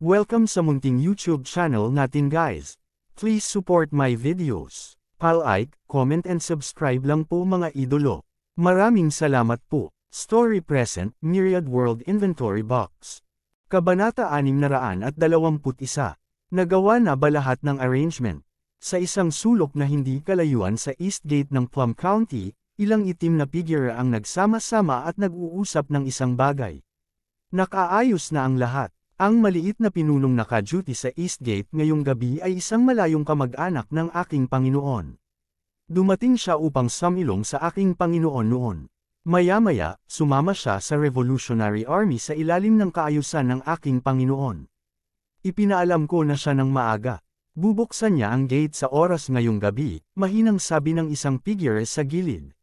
Welcome sa munting YouTube channel natin guys. Please support my videos. Like, comment and subscribe lang po mga idolo. Maraming salamat po. Story Present, Myriad World Inventory Box. Kabanata 621. Nagawa na ba lahat ng arrangement? Sa isang sulok na hindi kalayuan sa East Gate ng Plum County, ilang itim na figure ang nagsama-sama at nag-uusap ng isang bagay. Nakaayos na ang lahat. Ang maliit na pinunong naka-duty sa East Gate ngayong gabi ay isang malayong kamag-anak ng aking Panginoon. Dumating siya upang sumilong sa aking Panginoon noon. Maya-maya, sumama siya sa Revolutionary Army sa ilalim ng kaayusan ng aking Panginoon. Ipinaalam ko na siya ng maaga. Bubuksan niya ang gate sa oras ngayong gabi, mahinang sabi ng isang figure sa gilid.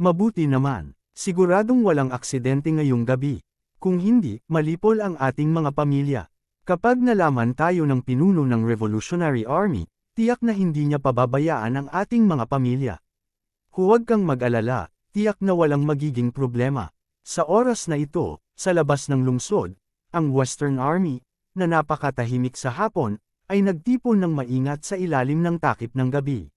Mabuti naman, siguradong walang aksidente ngayong gabi. Kung hindi, malipol ang ating mga pamilya. Kapag nalaman tayo ng pinuno ng Revolutionary Army, tiyak na hindi niya pababayaan ang ating mga pamilya. Huwag kang mag-alala, tiyak na walang magiging problema. Sa oras na ito, sa labas ng lungsod, ang Western Army, na napakatahimik sa hapon, ay nagtipon ng maingat sa ilalim ng takip ng gabi.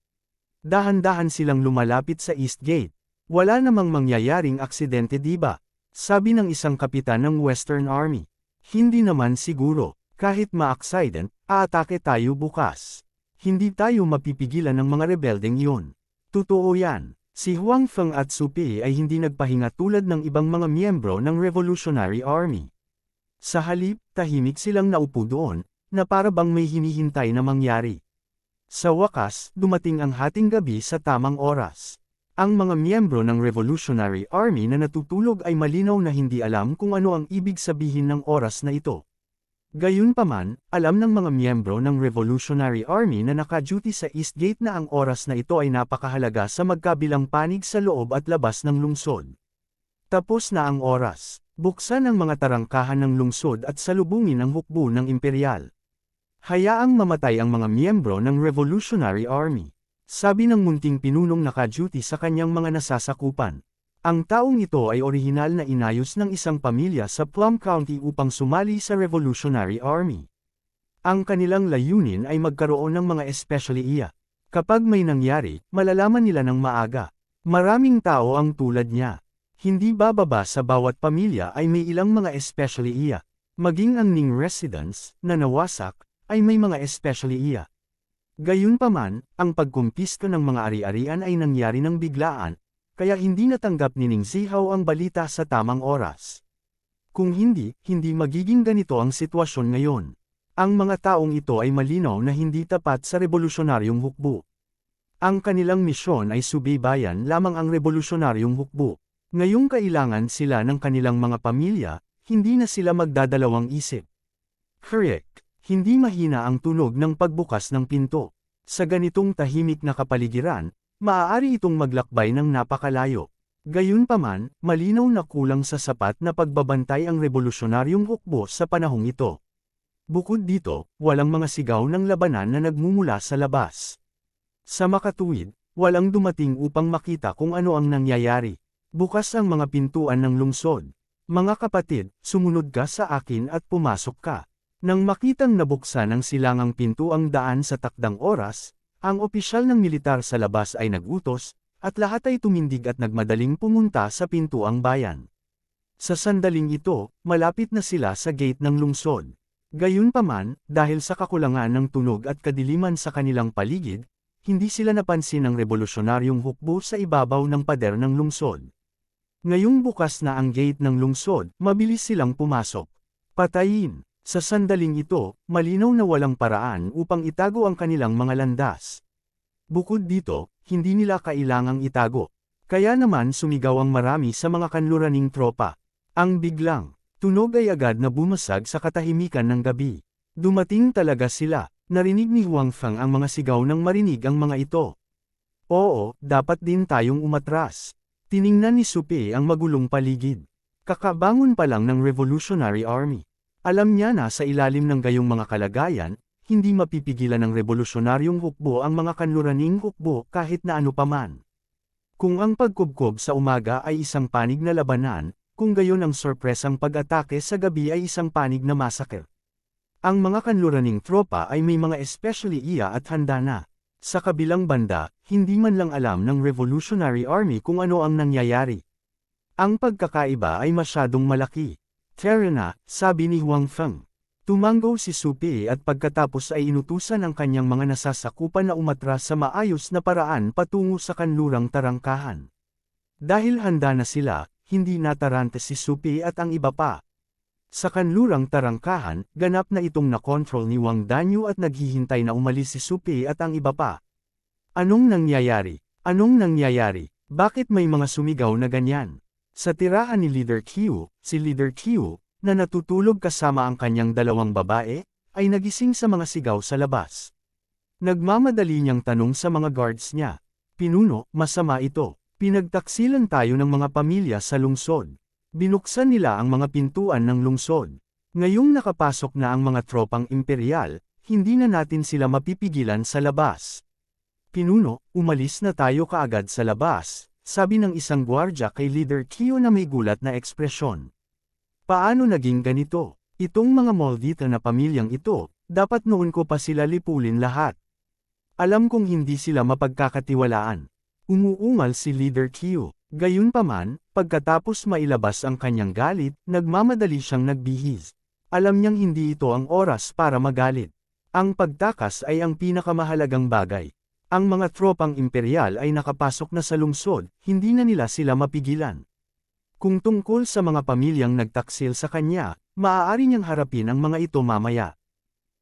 Dahan-dahan silang lumalapit sa East Gate. Wala namang mangyayaring aksidente diba? Sabi ng isang kapitan ng Western Army. Hindi naman siguro, kahit ma-accident, aatake tayo bukas. Hindi tayo mapipigilan ng mga rebeldeng iyon. Totoo yan, si Huang Feng at Su Pei ay hindi nagpahinga tulad ng ibang mga miyembro ng Revolutionary Army. Sa halip, tahimik silang naupo doon, na para bang may hinihintay na mangyari. Sa wakas, dumating ang hating gabi sa tamang oras. Ang mga miyembro ng Revolutionary Army na natutulog ay malinaw na hindi alam kung ano ang ibig sabihin ng oras na ito. Gayunpaman, alam ng mga miyembro ng Revolutionary Army na naka-duty sa East Gate na ang oras na ito ay napakahalaga sa magkabilang panig sa loob at labas ng lungsod. Tapos na ang oras. Buksan ang mga tarangkahan ng lungsod at salubungin ang hukbo ng imperial. Hayaang mamatay ang mga miyembro ng Revolutionary Army. Sabi ng munting pinunong naka-duty sa kanyang mga nasasakupan. Ang taong ito ay orihinal na inayos ng isang pamilya sa Plum County upang sumali sa Revolutionary Army. Ang kanilang layunin ay magkaroon ng mga espesyaliya. Kapag may nangyari, malalaman nila ng maaga. Maraming tao ang tulad niya. Hindi bababa sa bawat pamilya ay may ilang mga espesyaliya. Maging ang Ning residents, na nawasak, ay may mga espesyaliya. Gayunpaman, ang pagkumpiska ng mga ari-arian ay nangyari ng biglaan, kaya hindi natanggap ni Ning Zihao ang balita sa tamang oras. Kung hindi, hindi magiging ganito ang sitwasyon ngayon. Ang mga taong ito ay malinaw na hindi tapat sa revolusyonaryong hukbo. Ang kanilang misyon ay subaybayan lamang ang revolusyonaryong hukbo. Ngayong kailangan sila ng kanilang mga pamilya, hindi na sila magdadalawang isip. Correct. Hindi mahina ang tunog ng pagbukas ng pinto. Sa ganitong tahimik na kapaligiran, maaari itong maglakbay ng napakalayo. Gayunpaman, malinaw na kulang sa sapat na pagbabantay ang revolusyonaryong hukbo sa panahong ito. Bukod dito, walang mga sigaw ng labanan na nagmumula sa labas. Sa makatuwid, walang dumating upang makita kung ano ang nangyayari. Bukas ang mga pintuan ng lungsod. Mga kapatid, sumunod ka sa akin at pumasok ka. Nang makitang nabuksan ang silangang pintuang daan sa takdang oras, ang opisyal ng militar sa labas ay nagutos, at lahat ay tumindig at nagmadaling pumunta sa pintuang bayan. Sa sandaling ito, malapit na sila sa gate ng lungsod. Gayunpaman, dahil sa kakulangan ng tunog at kadiliman sa kanilang paligid, hindi sila napansin ng revolusyonaryong hukbo sa ibabaw ng pader ng lungsod. Ngayong bukas na ang gate ng lungsod, mabilis silang pumasok. Patayin! Sa sandaling ito, malinaw na walang paraan upang itago ang kanilang mga landas. Bukod dito, hindi nila kailangang itago. Kaya naman sumigaw ang marami sa mga kanluraning tropa. Ang biglang tunog ay agad na bumasag sa katahimikan ng gabi. Dumating talaga sila. Narinig ni Huang Feng ang mga sigaw nang marinig ang mga ito. Oo, dapat din tayong umatras. Tiningnan ni Su Pei ang magulong paligid. Kakabangon pa lang ng Revolutionary Army. Alam niya na sa ilalim ng gayong mga kalagayan, hindi mapipigilan ng revolusyonaryong hukbo ang mga kanluraning hukbo kahit na ano paman. Kung ang pagkubkob sa umaga ay isang panig na labanan, kung gayon ang sorpresang pag-atake sa gabi ay isang panig na massacre. Ang mga kanluraning tropa ay may mga especially iya at handa na. Sa kabilang banda, hindi man lang alam ng Revolutionary Army kung ano ang nangyayari. Ang pagkakaiba ay masyadong malaki. Tara na, sabi ni Huang Feng. Tumango si Su Pei at pagkatapos ay inutusan ang kanyang mga nasasakupan na umatras sa maayos na paraan patungo sa kanlurang tarangkahan. Dahil handa na sila, hindi natarante si Su Pei at ang iba pa. Sa kanlurang tarangkahan, ganap na itong nakontrol ni Wang Danyu at naghihintay na umalis si Su Pei at ang iba pa. Anong nangyayari? Anong nangyayari? Bakit may mga sumigaw na ganyan? Sa tirahan ni Leader Qiu, si Leader Qiu, na natutulog kasama ang kanyang dalawang babae, ay nagising sa mga sigaw sa labas. Nagmamadali niyang tanong sa mga guards niya. Pinuno, masama ito. Pinagtaksilan tayo ng mga pamilya sa lungsod. Binuksan nila ang mga pintuan ng lungsod. Ngayong nakapasok na ang mga tropang imperial, hindi na natin sila mapipigilan sa labas. Pinuno, umalis na tayo kaagad sa labas, sabi ng isang gwardya kay Leader Qiu na may gulat na ekspresyon. Paano naging ganito? Itong mga maldita na pamilyang ito, dapat noon ko pa sila lipulin lahat. Alam kong hindi sila mapagkakatiwalaan. Umuungal si Leader Qiu. Gayunpaman, pagkatapos mailabas ang kanyang galit, nagmamadali siyang nagbihis. Alam niyang hindi ito ang oras para magalit. Ang pagtakas ay ang pinakamahalagang bagay. Ang mga tropang imperial ay nakapasok na sa lungsod, hindi na nila sila mapigilan. Kung tungkol sa mga pamilyang nagtaksil sa kanya, maaari niyang harapin ang mga ito mamaya.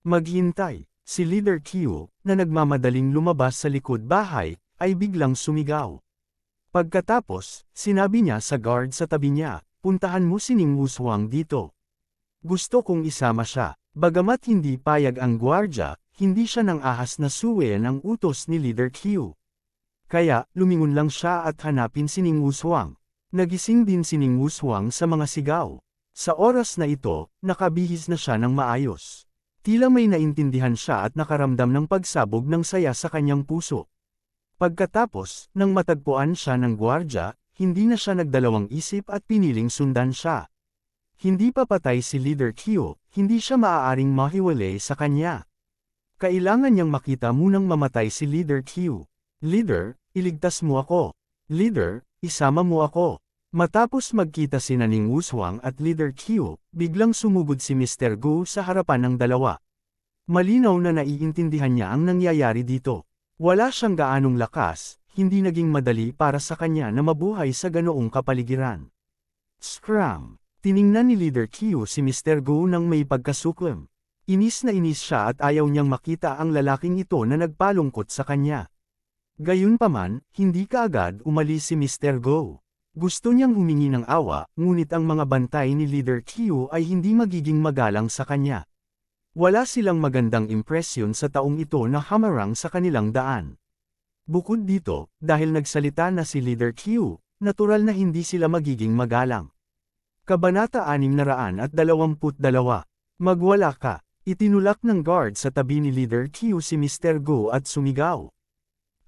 Maghintay, si Leader Qiu, na nagmamadaling lumabas sa likod bahay, ay biglang sumigaw. Pagkatapos, sinabi niya sa guard sa tabi niya, puntahan mo si Ning Wushuang dito. Gusto kong isama siya. Bagamat hindi payag ang gwardya, hindi siya nang ahas na suwayan ang utos ni Leader Qiu. Kaya, lumingon lang siya at hanapin si Ning Wushuang. Nagising din si Ning Wushuang sa mga sigaw. Sa oras na ito, nakabihis na siya ng maayos. Tila may naintindihan siya at nakaramdam ng pagsabog ng saya sa kanyang puso. Pagkatapos, nang matagpuan siya ng gwardya, hindi na siya nagdalawang isip at piniling sundan siya. Hindi pa patay si Leader Qiu, hindi siya maaaring mahiwalay sa kanya. Kailangan niyang makita munang mamatay si Leader Qiu. Leader, iligtas mo ako. Leader, isama mo ako. Matapos magkita si Ning Wushuang at Leader Qiu, biglang sumugod si Mr. Gu sa harapan ng dalawa. Malinaw na naiintindihan niya ang nangyayari dito. Wala siyang gaanong lakas, hindi naging madali para sa kanya na mabuhay sa ganoong kapaligiran. Scram! Tiningnan ni Leader Qiu si Mr. Gu nang may pagkasuklam. Inis na inis siya at ayaw niyang makita ang lalaking ito na nagpalungkot sa kanya. Gayunpaman, hindi kaagad umalis si Mr. Gu. Gusto niyang humingi ng awa, ngunit ang mga bantay ni Leader Qiu ay hindi magiging magalang sa kanya. Wala silang magandang impresyon sa taong ito na hamarang sa kanilang daan. Bukod dito, dahil nagsalita na si Leader Qiu, natural na hindi sila magiging magalang. Kabanata 622. Magwala ka. Itinulak ng guard sa tabi ni Leader Qiu si Mr. Go at sumigaw.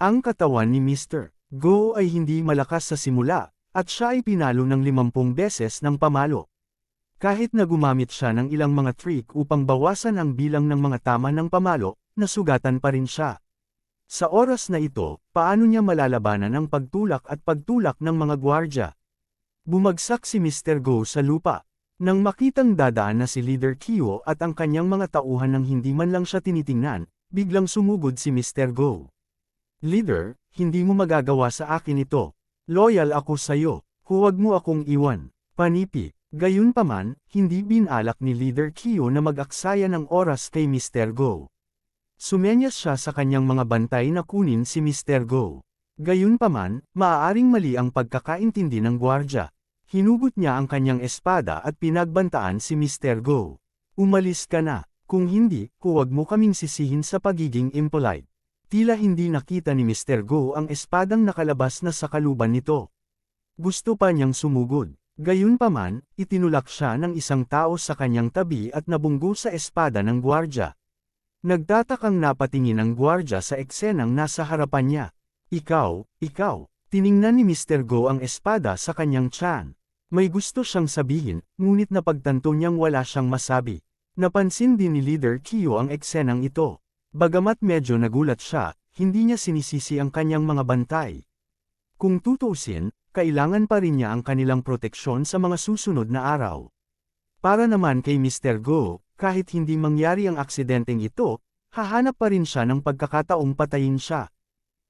Ang katawan ni Mr. Go ay hindi malakas sa simula, at siya ay pinalo ng 50 beses ng pamalo. Kahit na gumamit siya ng ilang mga trick upang bawasan ang bilang ng mga tama ng pamalo, nasugatan pa rin siya. Sa oras na ito, paano niya malalabanan ang pagtulak at pagtulak ng mga gwardya? Bumagsak si Mr. Go sa lupa. Nang makitang dadaan na si Leader Qiu at ang kanyang mga tauhan nang hindi man lang siya tinitingnan, biglang sumugod si Mr. Go. Leader, hindi mo magagawa sa akin ito. Loyal ako sa'yo. Huwag mo akong iwan. Panipi. Gayunpaman, hindi binalak ni Leader Qiu na mag-aksaya ng oras kay Mr. Go. Sumenyas siya sa kanyang mga bantay na kunin si Mr. Go. Gayunpaman, maaaring mali ang pagkakaintindi ng gwardya. Hinugot niya ang kanyang espada at pinagbantaan si Mr. Go. Umalis ka na, kung hindi, huwag mo kaming sisihin sa pagiging impolite. Tila hindi nakita ni Mr. Go ang espadang nakalabas na sa kaluban nito. Gusto pa niyang sumugod. Gayunpaman, itinulak siya ng isang tao sa kanyang tabi at nabunggo sa espada ng gwardya. Nagtatakang napatingin ang gwardya sa eksenang nasa harapan niya. Ikaw, tiningnan ni Mr. Go ang espada sa kanyang tiyan. May gusto siyang sabihin, ngunit napagtanto niyang wala siyang masabi. Napansin din ni Leader Kyo ang eksenang ito. Bagamat medyo nagulat siya, hindi niya sinisisi ang kanyang mga bantay. Kung tutuusin, kailangan pa rin niya ang kanilang proteksyon sa mga susunod na araw. Para naman kay Mr. Go, kahit hindi mangyari ang aksidenteng ito, hahanap pa rin siya ng pagkakataong patayin siya.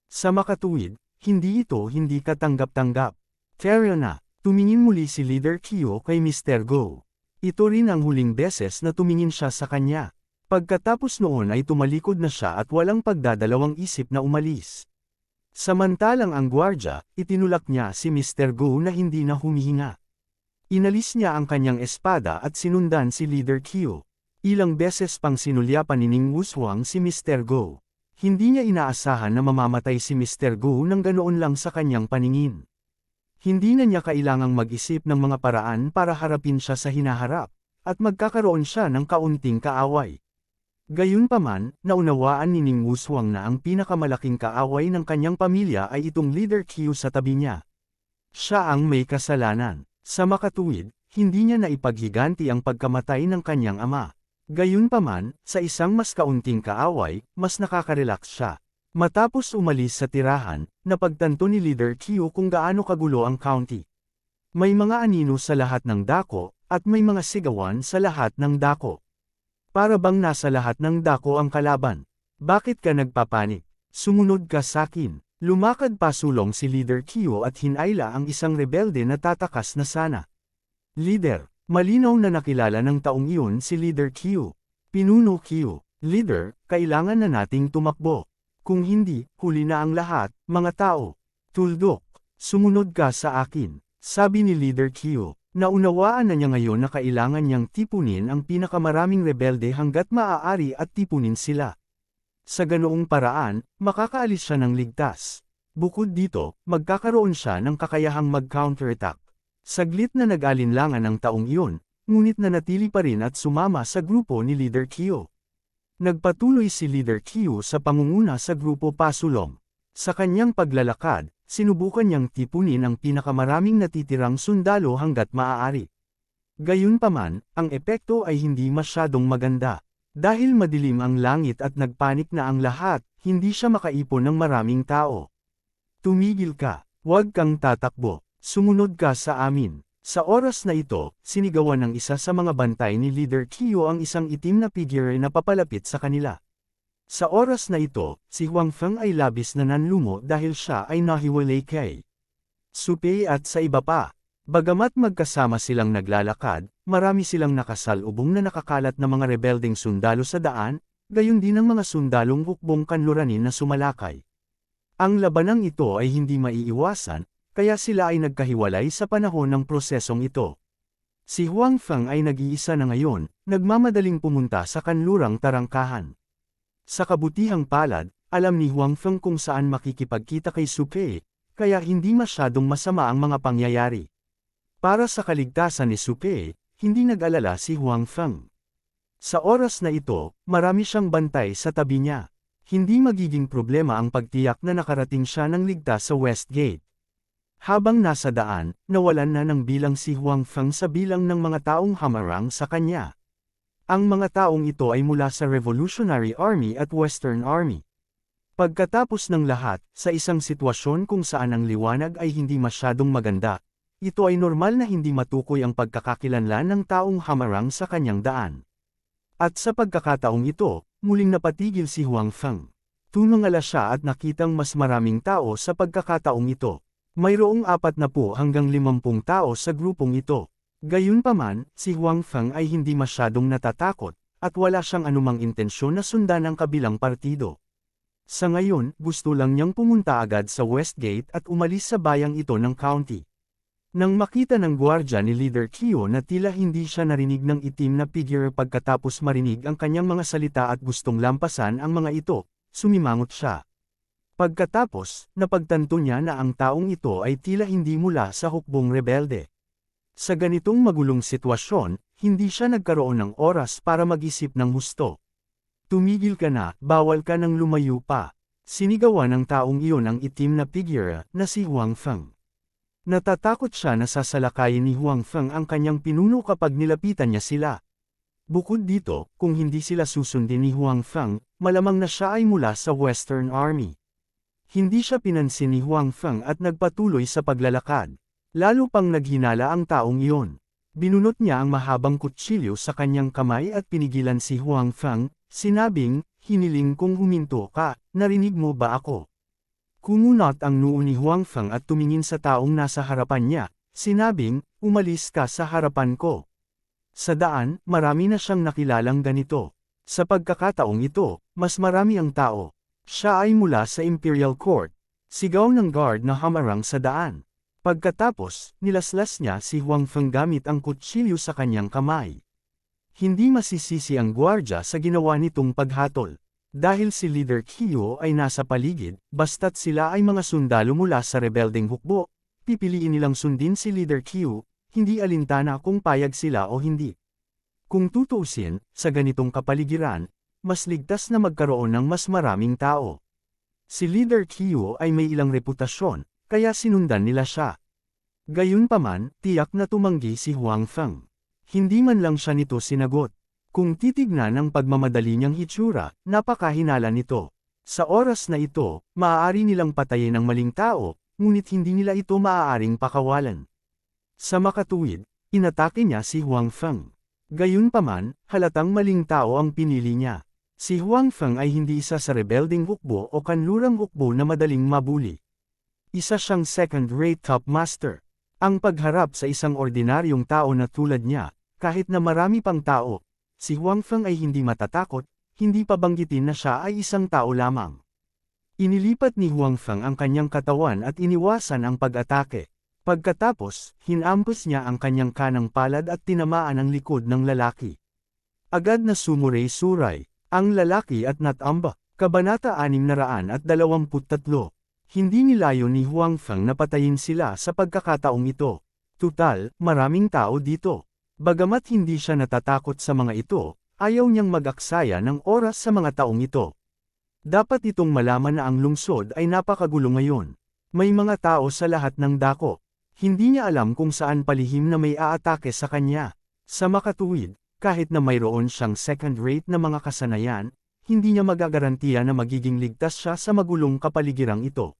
Sa makatuwid, hindi katanggap-tanggap. Fair na, tumingin muli si Leader Kyo kay Mr. Go. Ito rin ang huling beses na tumingin siya sa kanya. Pagkatapos noon ay tumalikod na siya at walang pagdadalawang isip na umalis. Samantalang ang gwardya, itinulak niya si Mr. Go na hindi na humihinga. Inalis niya ang kanyang espada at sinundan si Leader Kyo. Ilang beses pang sinulyapan ni Ning Wushuang si Mr. Go. Hindi niya inaasahan na mamamatay si Mr. Go nang ganoon lang sa kanyang paningin. Hindi na niya kailangang mag-isip ng mga paraan para harapin siya sa hinaharap, at magkakaroon siya ng kaunting kaaway. Gayunpaman, naunawaan ni Ning Wushuang na ang pinakamalaking kaaway ng kanyang pamilya ay itong Leader Kyo sa tabi niya. Siya ang may kasalanan. Sa makatuwid, hindi niya naipaghiganti ang pagkamatay ng kanyang ama. Gayunpaman, sa isang mas kaunting kaaway, mas nakaka-relax siya. Matapos umalis sa tirahan, napagtanto ni Leader Kyo kung gaano kagulo ang county. May mga anino sa lahat ng dako, at may mga sigawan sa lahat ng dako. Para bang nasa lahat ng dako ang kalaban. Bakit ka nagpapanik? Sumunod ka sakin. Lumakad pasulong si Leader Kyo at hinayla ang isang rebelde na tatakas na sana. Leader, malinaw na nakilala ng taong iyon si Leader Kyo. Pinuno Kyo, Leader, kailangan na nating tumakbo. Kung hindi, huli na ang lahat, mga tao. Tuldok, sumunod ka sa akin, sabi ni Leader Kyo. Naunawaan na niya ngayon na kailangan niyang tipunin ang pinakamaraming rebelde hanggat maaari at tipunin sila. Sa ganoong paraan, makakaalis siya ng ligtas. Bukod dito, magkakaroon siya ng kakayahang mag-counterattack. Saglit na nag-alinlangan ang taong iyon, ngunit nanatili pa rin at sumama sa grupo ni Leader Kyo. Nagpatuloy si Leader Kyo sa pangunguna sa grupo pasulong. Sa kanyang paglalakad, sinubukan niyang tipunin ang pinakamaraming natitirang sundalo hanggat maaari. Gayunpaman, ang epekto ay hindi masyadong maganda. Dahil madilim ang langit at nagpanik na ang lahat, hindi siya makaipon ng maraming tao. Tumigil ka, huwag kang tatakbo, sumunod ka sa amin. Sa oras na ito, sinigawan ng isa sa mga bantay ni Leader Kyo ang isang itim na figure na papalapit sa kanila. Sa oras na ito, si Huang Feng ay labis na nanlumo dahil siya ay nahiwalay kay Supei at sa iba pa. Bagamat magkasama silang naglalakad, marami silang nakasalubong na nakakalat na mga rebeldeng sundalo sa daan, gayon din ang mga sundalong hukbong kanluranin na sumalakay. Ang labanang ito ay hindi maiiwasan, kaya sila ay nagkahiwalay sa panahon ng prosesong ito. Si Huang Feng ay nag-iisa na ngayon, nagmamadaling pumunta sa kanlurang tarangkahan. Sa kabutihang palad, alam ni Huang Feng kung saan makikipagkita kay Supei, kaya hindi masyadong masama ang mga pangyayari. Para sa kaligtasan ni Supei, hindi nag-alala si Huang Feng. Sa oras na ito, marami siyang bantay sa tabi niya. Hindi magiging problema ang pagtiyak na nakarating siya ng ligtas sa West Gate. Habang nasa daan, nawalan na ng bilang si Huang Feng sa bilang ng mga taong hamarang sa kanya. Ang mga taong ito ay mula sa Revolutionary Army at Western Army. Pagkatapos ng lahat, sa isang sitwasyon kung saan ang liwanag ay hindi masyadong maganda, ito ay normal na hindi matukoy ang pagkakakilanlan ng taong hamarang sa kanyang daan. At sa pagkakataong ito, muling napatigil si Huang Feng. Tumangala siya at nakitang mas maraming tao sa pagkakataong ito. Mayroong 40 hanggang 50 tao sa grupong ito. Gayunpaman, si Huang Feng ay hindi masyadong natatakot, at wala siyang anumang intensyon na sundan ang kabilang partido. Sa ngayon, gusto lang niyang pumunta agad sa Westgate at umalis sa bayang ito ng county. Nang makita ng gwardya ni Leader Kyo na tila hindi siya narinig ng itim na figure pagkatapos marinig ang kanyang mga salita at gustong lampasan ang mga ito, sumimangot siya. Pagkatapos, napagtanto niya na ang taong ito ay tila hindi mula sa hukbong rebelde. Sa ganitong magulong sitwasyon, hindi siya nagkaroon ng oras para mag-isip ng husto. Tumigil ka na, bawal ka nang lumayo pa. Sinigawan ng taong iyon ang itim na figure na si Huang Feng. Natatakot siya na sasalakayin ni Huang Feng ang kanyang pinuno kapag nilapitan niya sila. Bukod dito, kung hindi sila susundin ni Huang Feng, malamang na siya ay mula sa Western Army. Hindi siya pinansin ni Huang Feng at nagpatuloy sa paglalakad. Lalo pang naghinala ang taong iyon. Binunot niya ang mahabang kutsilyo sa kanyang kamay at pinigilan si Huang Feng, sinabing, hiniling kong huminto ka, narinig mo ba ako? Kumunot ang noo ni Huang Feng at tumingin sa taong nasa harapan niya, sinabing, umalis ka sa harapan ko. Sa daan, marami na siyang nakilalang ganito. Sa pagkakataong ito, mas marami ang tao. Siya ay mula sa Imperial Court. Sigaw ng guard na hamarang sa daan. Pagkatapos, nilaslas niya si Huang Feng gamit ang kutsilyo sa kanyang kamay. Hindi masisisi ang gwardya sa ginawa nitong paghatol. Dahil si Leader Qiu ay nasa paligid, basta't sila ay mga sundalo mula sa rebeldeng hukbo, pipiliin nilang sundin si Leader Qiu, hindi alintana kung payag sila o hindi. Kung tutuusin, sa ganitong kapaligiran, mas ligtas na magkaroon ng mas maraming tao. Si Leader Qiu ay may ilang reputasyon, kaya sinundan nila siya. Gayunpaman, tiyak na tumanggi si Huang Feng. Hindi man lang siya nito sinagot. Kung titignan ang pagmamadali niyang hitsura, napakahinala nito. Sa oras na ito, maaari nilang patayin ang maling tao, ngunit hindi nila ito maaaring pakawalan. Sa makatuwid, inatake niya si Huang Feng. Gayunpaman, halatang maling tao ang pinili niya. Si Huang Feng ay hindi isa sa rebelding hukbo o kanlurang hukbo na madaling mabuli. Isa siyang second-rate top master. Ang pagharap sa isang ordinaryong tao na tulad niya, kahit na marami pang tao, si Huang Feng ay hindi matatakot, hindi pa banggitin na siya ay isang tao lamang. Inilipat ni Huang Feng ang kanyang katawan at iniwasan ang pag-atake. Pagkatapos, hinampas niya ang kanyang kanang palad at tinamaan ang likod ng lalaki. Agad na sumuray-suray, ang lalaki at natamba. Kabanata 623. Hindi nilayo ni Huang Feng na patayin sila sa pagkakataong ito. Tutal, maraming tao dito. Bagamat hindi siya natatakot sa mga ito, ayaw niyang mag-aksaya ng oras sa mga taong ito. Dapat itong malaman na ang lungsod ay napakagulo ngayon. May mga tao sa lahat ng dako. Hindi niya alam kung saan palihim na may aatake sa kanya. Sa makatuwid, kahit na mayroon siyang second-rate na mga kasanayan, hindi niya magagarantiya na magiging ligtas siya sa magulong kapaligirang ito.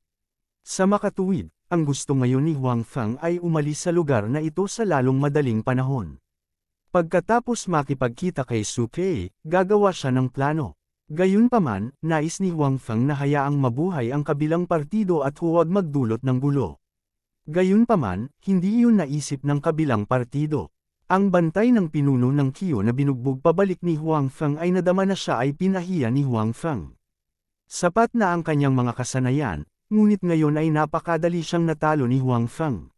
Sa makatuwid, ang gusto ngayon ni Huang Feng ay umalis sa lugar na ito sa lalong madaling panahon. Pagkatapos makipagkita kay Su Kei, gagawa siya ng plano. Gayunpaman, nais ni Huang Feng na hayaang mabuhay ang kabilang partido at huwag magdulot ng gulo. Gayunpaman, hindi iyon naisip ng kabilang partido. Ang bantay ng pinuno ng Qiu na binugbog pabalik ni Huang Feng ay nadama na siya ay pinahiya ni Huang Feng. Sapat na ang kanyang mga kasanayan, ngunit ngayon ay napakadali siyang natalo ni Huang Feng.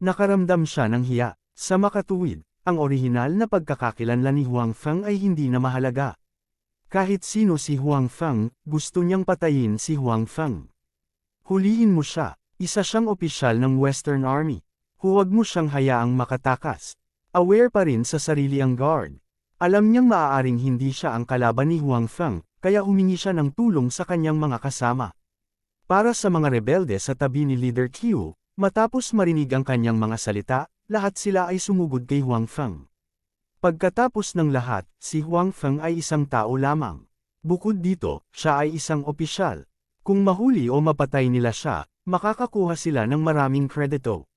Nakaramdam siya ng hiya. Sa makatuwid, ang orihinal na pagkakakilanlan ni Huang Feng ay hindi na mahalaga. Kahit sino si Huang Feng, gusto niyang patayin si Huang Feng. Hulihin mo siya, isa siyang opisyal ng Western Army. Huwag mo siyang hayaang makatakas. Aware pa rin sa sarili ang guard. Alam niyang maaaring hindi siya ang kalaban ni Huang Feng, kaya humingi siya ng tulong sa kanyang mga kasama. Para sa mga rebelde sa tabi ni Leader Qiu, matapos marinig ang kanyang mga salita, lahat sila ay sumugod kay Huang Feng. Pagkatapos ng lahat, si Huang Feng ay isang tao lamang. Bukod dito, siya ay isang opisyal. Kung mahuli o mapatay nila siya, makakakuha sila ng maraming kredito.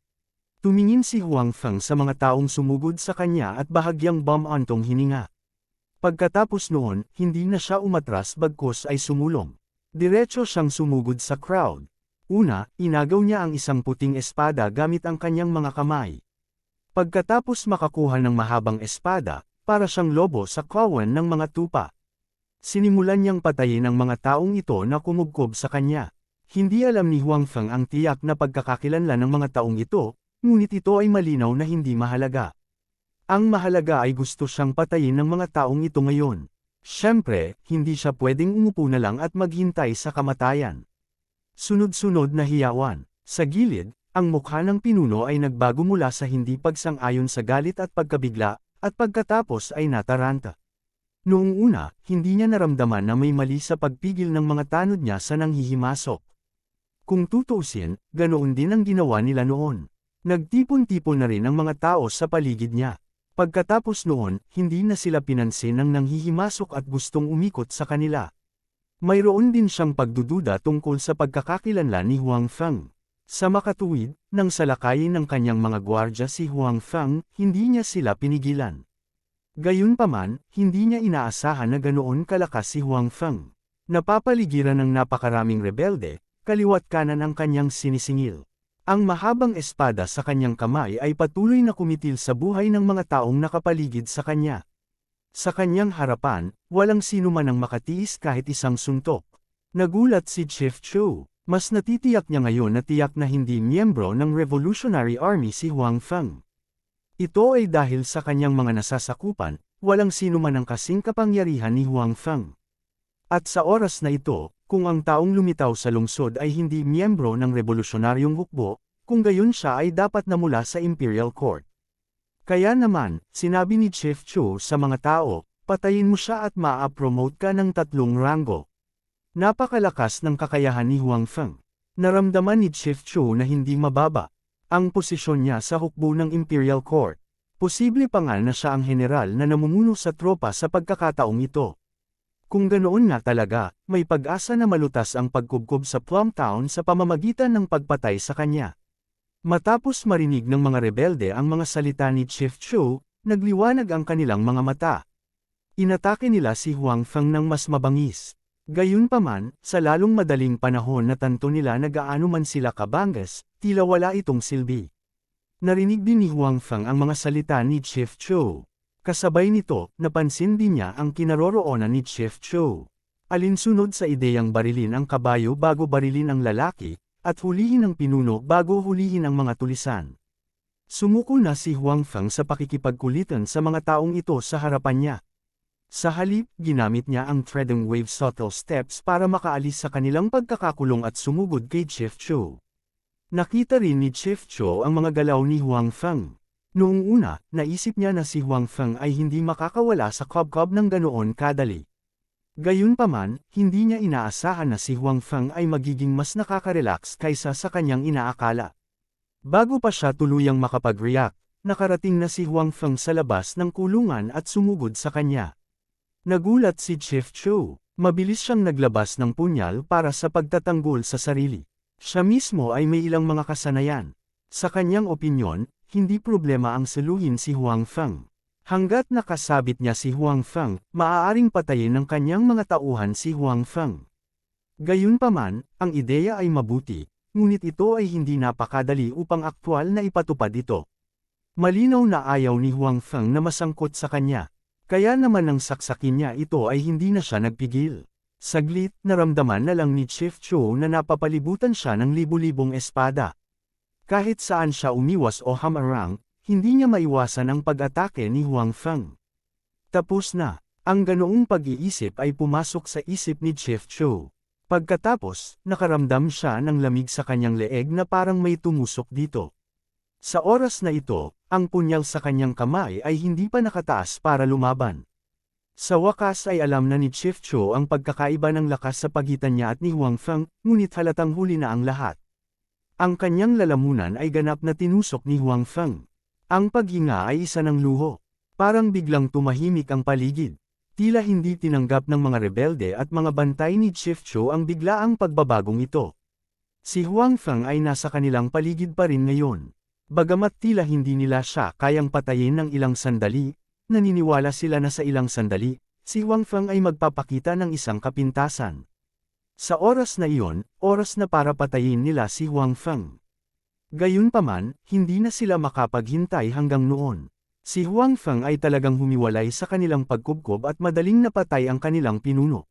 Tumingin si Huang Feng sa mga taong sumugod sa kanya at bahagyang bumantong hininga. Pagkatapos noon, hindi na siya umatras bagkus ay sumulong. Diretso siyang sumugod sa crowd. Una, inagaw niya ang isang puting espada gamit ang kanyang mga kamay. Pagkatapos makakuha ng mahabang espada, para siyang lobo sa kawan ng mga tupa. Sinimulan niyang patayin ang mga taong ito na kumugkob sa kanya. Hindi alam ni Huang Feng ang tiyak na pagkakakilanlan ng mga taong ito, ngunit ito ay malinaw na hindi mahalaga. Ang mahalaga ay gusto siyang patayin ng mga taong ito ngayon. Siyempre, hindi siya pwedeng umupo na lang at maghintay sa kamatayan. Sunod-sunod na hiyawan. Sa gilid, ang mukha ng pinuno ay nagbago mula sa hindi pagsang-ayon sa galit at pagkabigla, at pagkatapos ay nataranta. Noong una, hindi niya naramdaman na may mali sa pagpigil ng mga tanod niya sa nanghihimasok. Kung tutuusin, ganoon din ang ginawa nila noon. Nagtipon-tipon na rin ang mga tao sa paligid niya. Pagkatapos noon, hindi na sila pinansin ng nanghihimasok at gustong umikot sa kanila. Mayroon din siyang pagdududa tungkol sa pagkakakilanlan ni Huang Feng. Sa makatuwid, nang salakayin ng kanyang mga gwardya si Huang Feng, hindi niya sila pinigilan. Gayunpaman, hindi niya inaasahan na ganoon kalakas si Huang Feng. Napapaligiran ng napakaraming rebelde, kaliwat kanan ang kanyang sinisingil. Ang mahabang espada sa kanyang kamay ay patuloy na kumitil sa buhay ng mga taong nakapaligid sa kanya. Sa kanyang harapan, walang sino man ang makatiis kahit isang suntok. Nagulat si Chief Chu. Mas natitiyak niya ngayon na tiyak na hindi miyembro ng Revolutionary Army si Huang Feng. Ito ay dahil sa kanyang mga nasasakupan, walang sino man ang kasing kapangyarihan ni Huang Feng. At sa oras na ito, kung ang taong lumitaw sa lungsod ay hindi miyembro ng revolusyonaryong hukbo, kung gayon siya ay dapat na mula sa Imperial Court. Kaya naman, sinabi ni Chief Chu sa mga tao, patayin mo siya at maa-promote ka ng 3 ranggo. Napakalakas ng kakayahan ni Huang Feng. Naramdaman ni Chief Chu na hindi mababa ang posisyon niya sa hukbo ng Imperial Court. Posible pa nga na siya ang general na namumuno sa tropa sa pagkakataong ito. Kung ganoon nga talaga, may pag-asa na malutas ang pagkubkob sa Plum Town sa pamamagitan ng pagpatay sa kanya. Matapos marinig ng mga rebelde ang mga salita ni Chief Chu, nagliwanag ang kanilang mga mata. Inatake nila si Huang Feng ng mas mabangis. Gayunpaman, sa lalong madaling panahon na tanto nila na gaano man sila kabangas, tila wala itong silbi. Narinig din ni Huang Feng ang mga salita ni Chief Chu. Kasabay nito, napansin din niya ang kinaroroonan ni Chief Chu. Alinsunod sa ideyang barilin ang kabayo bago barilin ang lalaki, at hulihin ang pinuno bago hulihin ang mga tulisan. Sumuko na si Huang Feng sa pakikipagkulitan sa mga taong ito sa harapan niya. Sa halip, ginamit niya ang treading wave subtle steps para makaalis sa kanilang pagkakakulong at sumugod kay Chief Chu. Nakita rin ni Chief Chu ang mga galaw ni Huang Feng. Noong una, naisip niya na si Huang Feng ay hindi makakawala sa kob-kob ng ganoon kadali. Gayunpaman, hindi niya inaasahan na si Huang Feng ay magiging mas nakaka-relax kaysa sa kanyang inaakala. Bago pa siya tuluyang makapag-react, nakarating na si Huang Feng sa labas ng kulungan at sumugod sa kanya. Nagulat si Chief Chu. Mabilis siyang naglabas ng punyal para sa pagtatanggol sa sarili. Siya mismo ay may ilang mga kasanayan. Sa kanyang opinyon, hindi problema ang saluhin si Huang Feng. Hanggat nakasabit niya si Huang Feng, maaaring patayin ng kanyang mga tauhan si Huang Feng. Gayunpaman, ang ideya ay mabuti, ngunit ito ay hindi napakadali upang aktwal na ipatupad ito. Malinaw na ayaw ni Huang Feng na masangkot sa kanya. Kaya naman nang saksakin niya ito ay hindi na siya nagpigil. Saglit, naramdaman na lang ni Chief Chu na napapalibutan siya ng libu-libong espada. Kahit saan siya umiwas o hamarang, hindi niya maiwasan ang pag-atake ni Huang Feng. Tapos na. Ang ganoong pag-iisip ay pumasok sa isip ni Chief Chu. Pagkatapos, nakaramdam siya ng lamig sa kanyang leeg na parang may tumusok dito. Sa oras na ito, ang punyal sa kanyang kamay ay hindi pa nakataas para lumaban. Sa wakas ay alam na ni Chief Chu ang pagkakaiba ng lakas sa pagitan niya at ni Huang Feng, ngunit halatang huli na ang lahat. Ang kanyang lalamunan ay ganap na tinusok ni Huang Feng. Ang paghinga ay isa ng luho. Parang biglang tumahimik ang paligid. Tila hindi tinanggap ng mga rebelde at mga bantay ni Chief Chu ang biglaang pagbabagong ito. Si Huang Feng ay nasa kanilang paligid pa rin ngayon. Bagamat tila hindi nila siya kayang patayin ng ilang sandali, naniniwala sila na sa ilang sandali, si Huang Feng ay magpapakita ng isang kapintasan. Sa oras na iyon, oras na para patayin nila si Huang Feng. Gayunpaman, hindi na sila makapaghintay hanggang noon. Si Huang Feng ay talagang humiwalay sa kanilang pagkubkob at madaling napatay ang kanilang pinuno.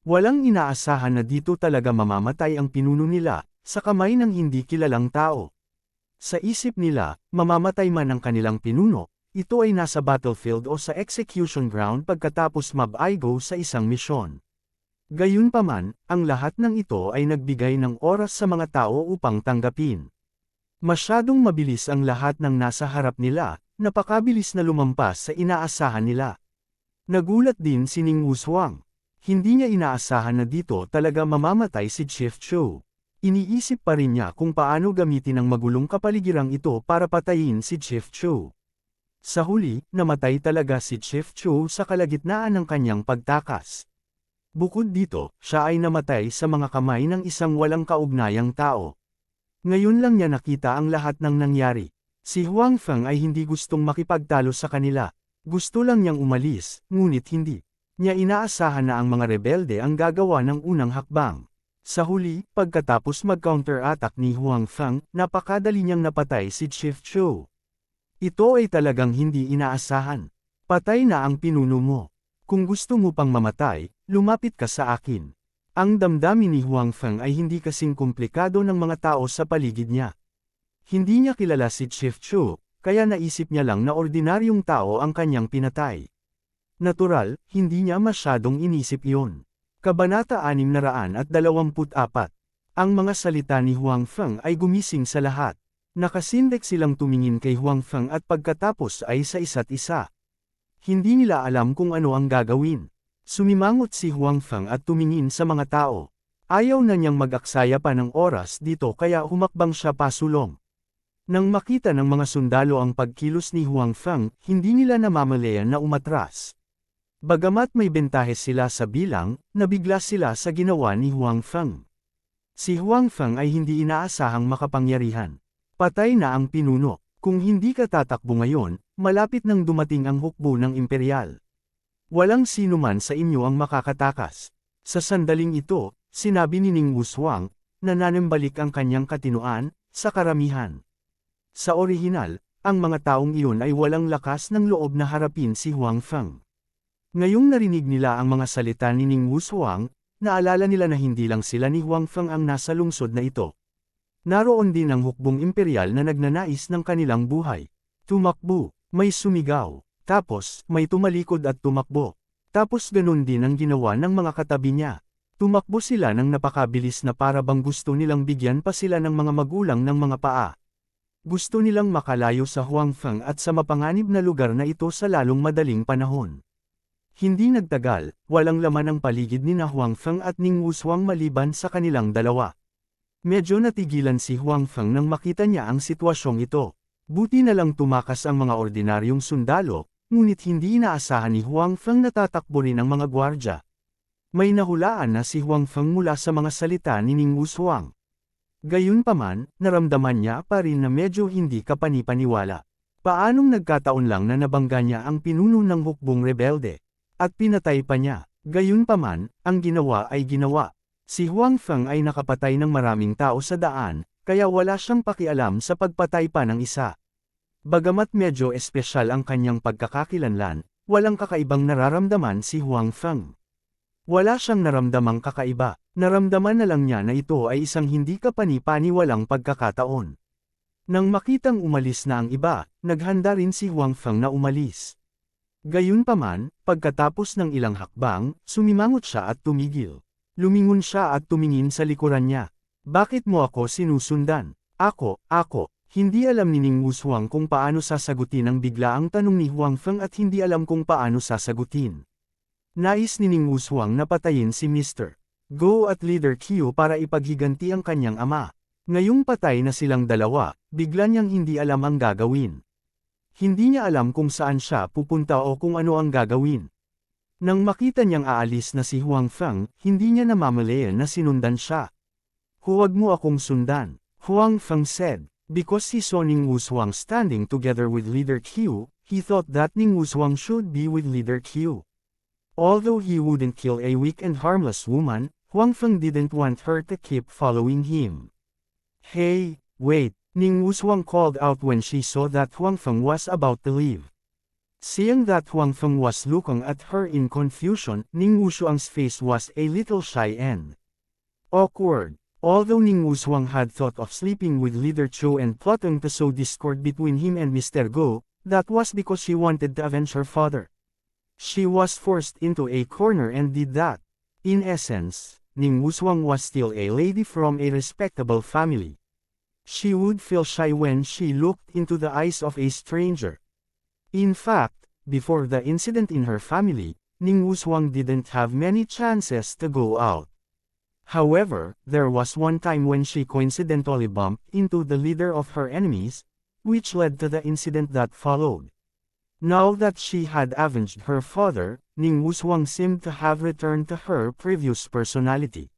Walang inaasahan na dito talaga mamamatay ang pinuno nila, sa kamay ng hindi kilalang tao. Sa isip nila, mamamatay man ang kanilang pinuno, ito ay nasa battlefield o sa execution ground pagkatapos mab-aigo sa isang misyon. Gayunpaman, ang lahat ng ito ay nagbigay ng oras sa mga tao upang tanggapin. Masyadong mabilis ang lahat ng nasa harap nila, napakabilis na lumampas sa inaasahan nila. Nagulat din si Ning Wushuang. Hindi niya inaasahan na dito talaga mamamatay si Chief Chu. Iniisip pa rin niya kung paano gamitin ang magulong kapaligirang ito para patayin si Chief Chu. Sa huli, namatay talaga si Chief Chu sa kalagitnaan ng kanyang pagtakas. Bukod dito, siya ay namatay sa mga kamay ng isang walang kaugnayang tao. Ngayon lang niya nakita ang lahat ng nangyari. Si Huang Feng ay hindi gustong makipagtalo sa kanila. Gusto lang niyang umalis, ngunit hindi niya inaasahan na ang mga rebelde ang gagawa ng unang hakbang. Sa huli, pagkatapos mag-counter-attack ni Huang Feng, napakadali niyang napatay si Chief Chu. Ito ay talagang hindi inaasahan. Patay na ang pinuno mo. Kung gusto mo pang mamatay, lumapit ka sa akin. Ang damdamin ni Huang Feng ay hindi kasing komplikado ng mga tao sa paligid niya. Hindi niya kilala si Chief Chu, kaya naisip niya lang na ordinaryong tao ang kanyang pinatay. Natural, hindi niya masyadong inisip iyon. Kabanata 624. Ang mga salita ni Huang Feng ay gumising sa lahat. Nakasindek silang tumingin kay Huang Feng at pagkatapos ay sa isa't isa. Hindi nila alam kung ano ang gagawin. Sumimangot si Huang Feng at tumingin sa mga tao. Ayaw na niyang mag-aksaya pa ng oras dito kaya humakbang siya pasulong. Nang makita ng mga sundalo ang pagkilos ni Huang Feng, hindi nila namamalayan na umatras. Bagamat may bentahe sila sa bilang, nabigla sila sa ginawa ni Huang Feng. Si Huang Feng ay hindi inaasahang makapangyarihan. Patay na ang pinuno. Kung hindi ka tatakbo ngayon, malapit nang dumating ang hukbo ng imperial. Walang sino man sa inyo ang makakatakas. Sa sandaling ito, sinabi ni Ning Wushuang, na nanambalik ang kanyang katinoan, sa karamihan. Sa orihinal, ang mga taong iyon ay walang lakas ng loob na harapin si Huang Feng. Ngayong narinig nila ang mga salita ni Ning Wushuang, naalala nila na hindi lang sila ni Huang Feng ang nasa lungsod na ito. Naroon din ang hukbong imperial na nagnanais ng kanilang buhay. Tumakbo, may sumigaw, tapos may tumalikod at tumakbo. Tapos ganun din ang ginawa ng mga katabi niya. Tumakbo sila ng napakabilis na para bang gusto nilang bigyan pa sila ng mga magulang ng mga paa. Gusto nilang makalayo sa Huang Feng at sa mapanganib na lugar na ito sa lalong madaling panahon. Hindi nagtagal, walang laman ang paligid ni na Huang Feng at Ning Wushuang maliban sa kanilang dalawa. Medyo natigilan si Huang Feng nang makita niya ang sitwasyong ito. Buti na lang tumakas ang mga ordinaryong sundalo, ngunit hindi inaasahan ni Huang Feng na tatakbo rin ang mga gwardya. May nahulaan na si Huang Feng mula sa mga salita ni Ning Wushuang. Gayunpaman, naramdaman niya pa rin na medyo hindi kapani-paniwala. Paanong nagkataon lang na nabangga niya ang pinuno ng hukbong rebelde? At pinatay pa niya. Gayunpaman, ang ginawa ay ginawa. Si Huang Feng ay nakapatay ng maraming tao sa daan, kaya wala siyang pakialam sa pagpatay pa ng isa. Bagamat medyo espesyal ang kanyang pagkakakilanlan, walang kakaibang nararamdaman si Huang Feng. Wala siyang naramdamang kakaiba, naramdaman na lang niya na ito ay isang hindi kapani-paniwalang pagkakataon. Nang makitang umalis na ang iba, naghanda rin si Huang Feng na umalis. Gayunpaman, pagkatapos ng ilang hakbang, sumimangot siya at tumigil. Lumingon siya at tumingin sa likuran niya. Bakit mo ako sinusundan? Ako. Hindi alam ni Ning Wushuang kung paano sasagutin ang biglaang tanong ni Huang Feng at hindi alam kung paano sasagutin. Nais ni Ning Wushuang na patayin si Mr. Go at Leader Qiu para ipaghiganti ang kanyang ama. Ngayong patay na silang dalawa, bigla niyang hindi alam ang gagawin. Hindi niya alam kung saan siya pupunta o kung ano ang gagawin. Nang makita niyang aalis na si Huang Feng, hindi niya namamalayan na sinundan siya. Huwag mo akong sundan, Huang Feng said. Because he saw Ning Wushuang standing together with Leader Qiu, he thought that Ning Wushuang should be with Leader Qiu. Although he wouldn't kill a weak and harmless woman, Huang Feng didn't want her to keep following him. Hey, wait, Ning Wushuang called out when she saw that Huang Feng was about to leave. Seeing that Huang Feng was looking at her in confusion, Ning Wushuang's face was a little shy and awkward. Although Ning Wushuang had thought of sleeping with Leader Chu and plotting to sow discord between him and Mr. Go, that was because she wanted to avenge her father. She was forced into a corner and did that. In essence, Ning Wushuang was still a lady from a respectable family. She would feel shy when she looked into the eyes of a stranger. In fact, before the incident in her family, Ning Wushuang didn't have many chances to go out. However, there was one time when she coincidentally bumped into the leader of her enemies, which led to the incident that followed. Now that she had avenged her father, Ning Wushuang seemed to have returned to her previous personality.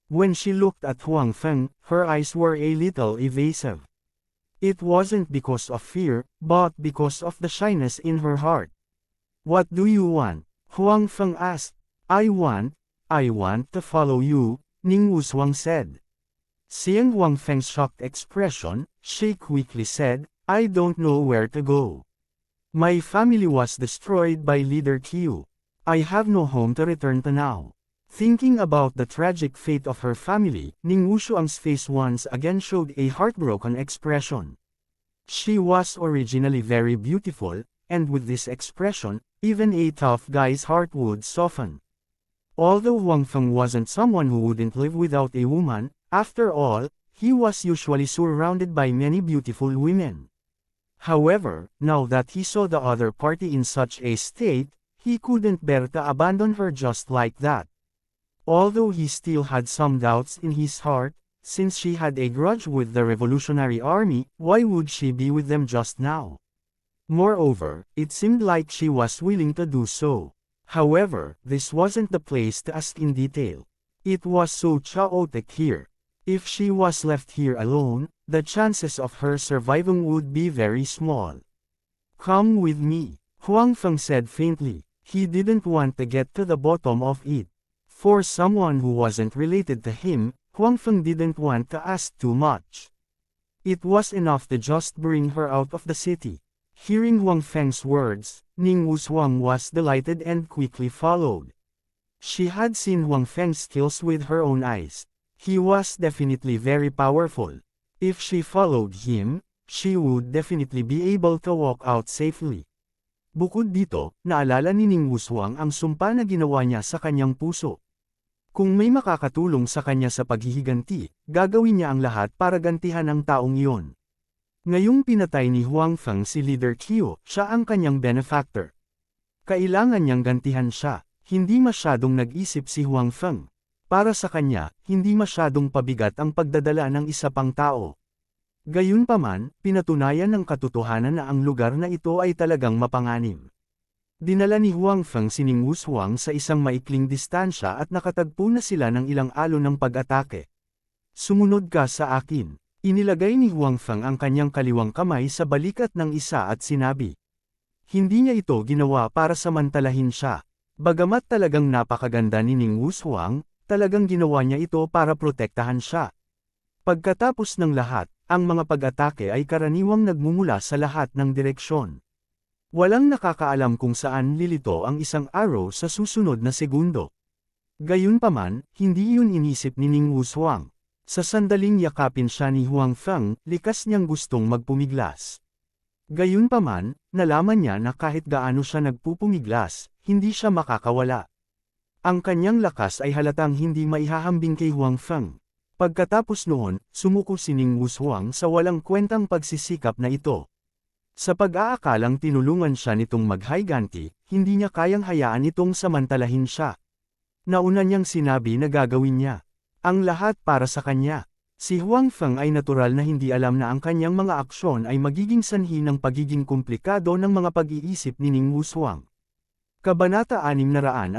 When she looked at Huang Feng, her eyes were a little evasive. It wasn't because of fear, but because of the shyness in her heart. What do you want? Huang Feng asked. I want to follow you, Ning Wushuang said. Seeing Huang Feng's shocked expression, she quickly said, I don't know where to go. My family was destroyed by Leader Qiu. I have no home to return to now. Thinking about the tragic fate of her family, Ning Wushuang's face once again showed a heartbroken expression. She was originally very beautiful, and with this expression, even a tough guy's heart would soften. Although Huang Feng wasn't someone who wouldn't live without a woman, after all, he was usually surrounded by many beautiful women. However, now that he saw the other party in such a state, he couldn't bear to abandon her just like that. Although he still had some doubts in his heart, since she had a grudge with the Revolutionary Army, why would she be with them just now? Moreover, it seemed like she was willing to do so. However, this wasn't the place to ask in detail. It was so chaotic here. If she was left here alone, the chances of her surviving would be very small. Come with me, Huang Feng said faintly. He didn't want to get to the bottom of it. For someone who wasn't related to him, Huang Feng didn't want to ask too much. It was enough to just bring her out of the city. Hearing Huang Feng's words, Ning Wushuang was delighted and quickly followed. She had seen Huang Feng's skills with her own eyes. He was definitely very powerful. If she followed him, she would definitely be able to walk out safely. Bukod dito, naalala ni Ning Wushuang ang sumpa na ginawa niya sa kanyang puso. Kung may makakatulong sa kanya sa paghihiganti, gagawin niya ang lahat para gantihan ang taong iyon. Ngayong pinatay ni Huang Feng si Leader Qiu, siya ang kanyang benefactor. Kailangan niyang gantihan siya. Hindi masyadong nag-isip si Huang Feng. Para sa kanya, hindi masyadong pabigat ang pagdadala ng isa pang tao. Gayunpaman, pinatunayan ng katotohanan na ang lugar na ito ay talagang mapanganib. Dinala ni Huang Feng si Ning Wushuang sa isang maikling distansya at nakatagpo na sila ng ilang alon ng pag-atake. Sumunod ka sa akin. Inilagay ni Huang Feng ang kanyang kaliwang kamay sa balikat ng isa at sinabi. Hindi niya ito ginawa para samantalahin siya. Bagamat talagang napakaganda ni Ning Wushuang, talagang ginawa niya ito para protektahan siya. Pagkatapos ng lahat, ang mga pag-atake ay karaniwang nagmumula sa lahat ng direksyon. Walang nakakaalam kung saan lilito ang isang arrow sa susunod na segundo. Gayunpaman, hindi yun inisip ni Ning Wushuang. Sa sandaling yakapin siya ni Huang Feng, likas niyang gustong magpumiglas. Gayunpaman, nalaman niya na kahit gaano siya nagpupumiglas, hindi siya makakawala. Ang kanyang lakas ay halatang hindi maihahambing kay Huang Feng. Pagkatapos noon, sumuko si Ning Wushuang sa walang kwentang pagsisikap na ito. Sa pag-aakalang tinulungan siya nitong maghiganti, hindi niya kayang hayaan itong samantalahin siya. Nauna niyang sinabi na gagawin niya ang lahat para sa kanya. Si Huang Feng ay natural na hindi alam na ang kanyang mga aksyon ay magiging sanhi ng pagiging komplikado ng mga pag-iisip ni Ning Wushuang. Kabanata 625.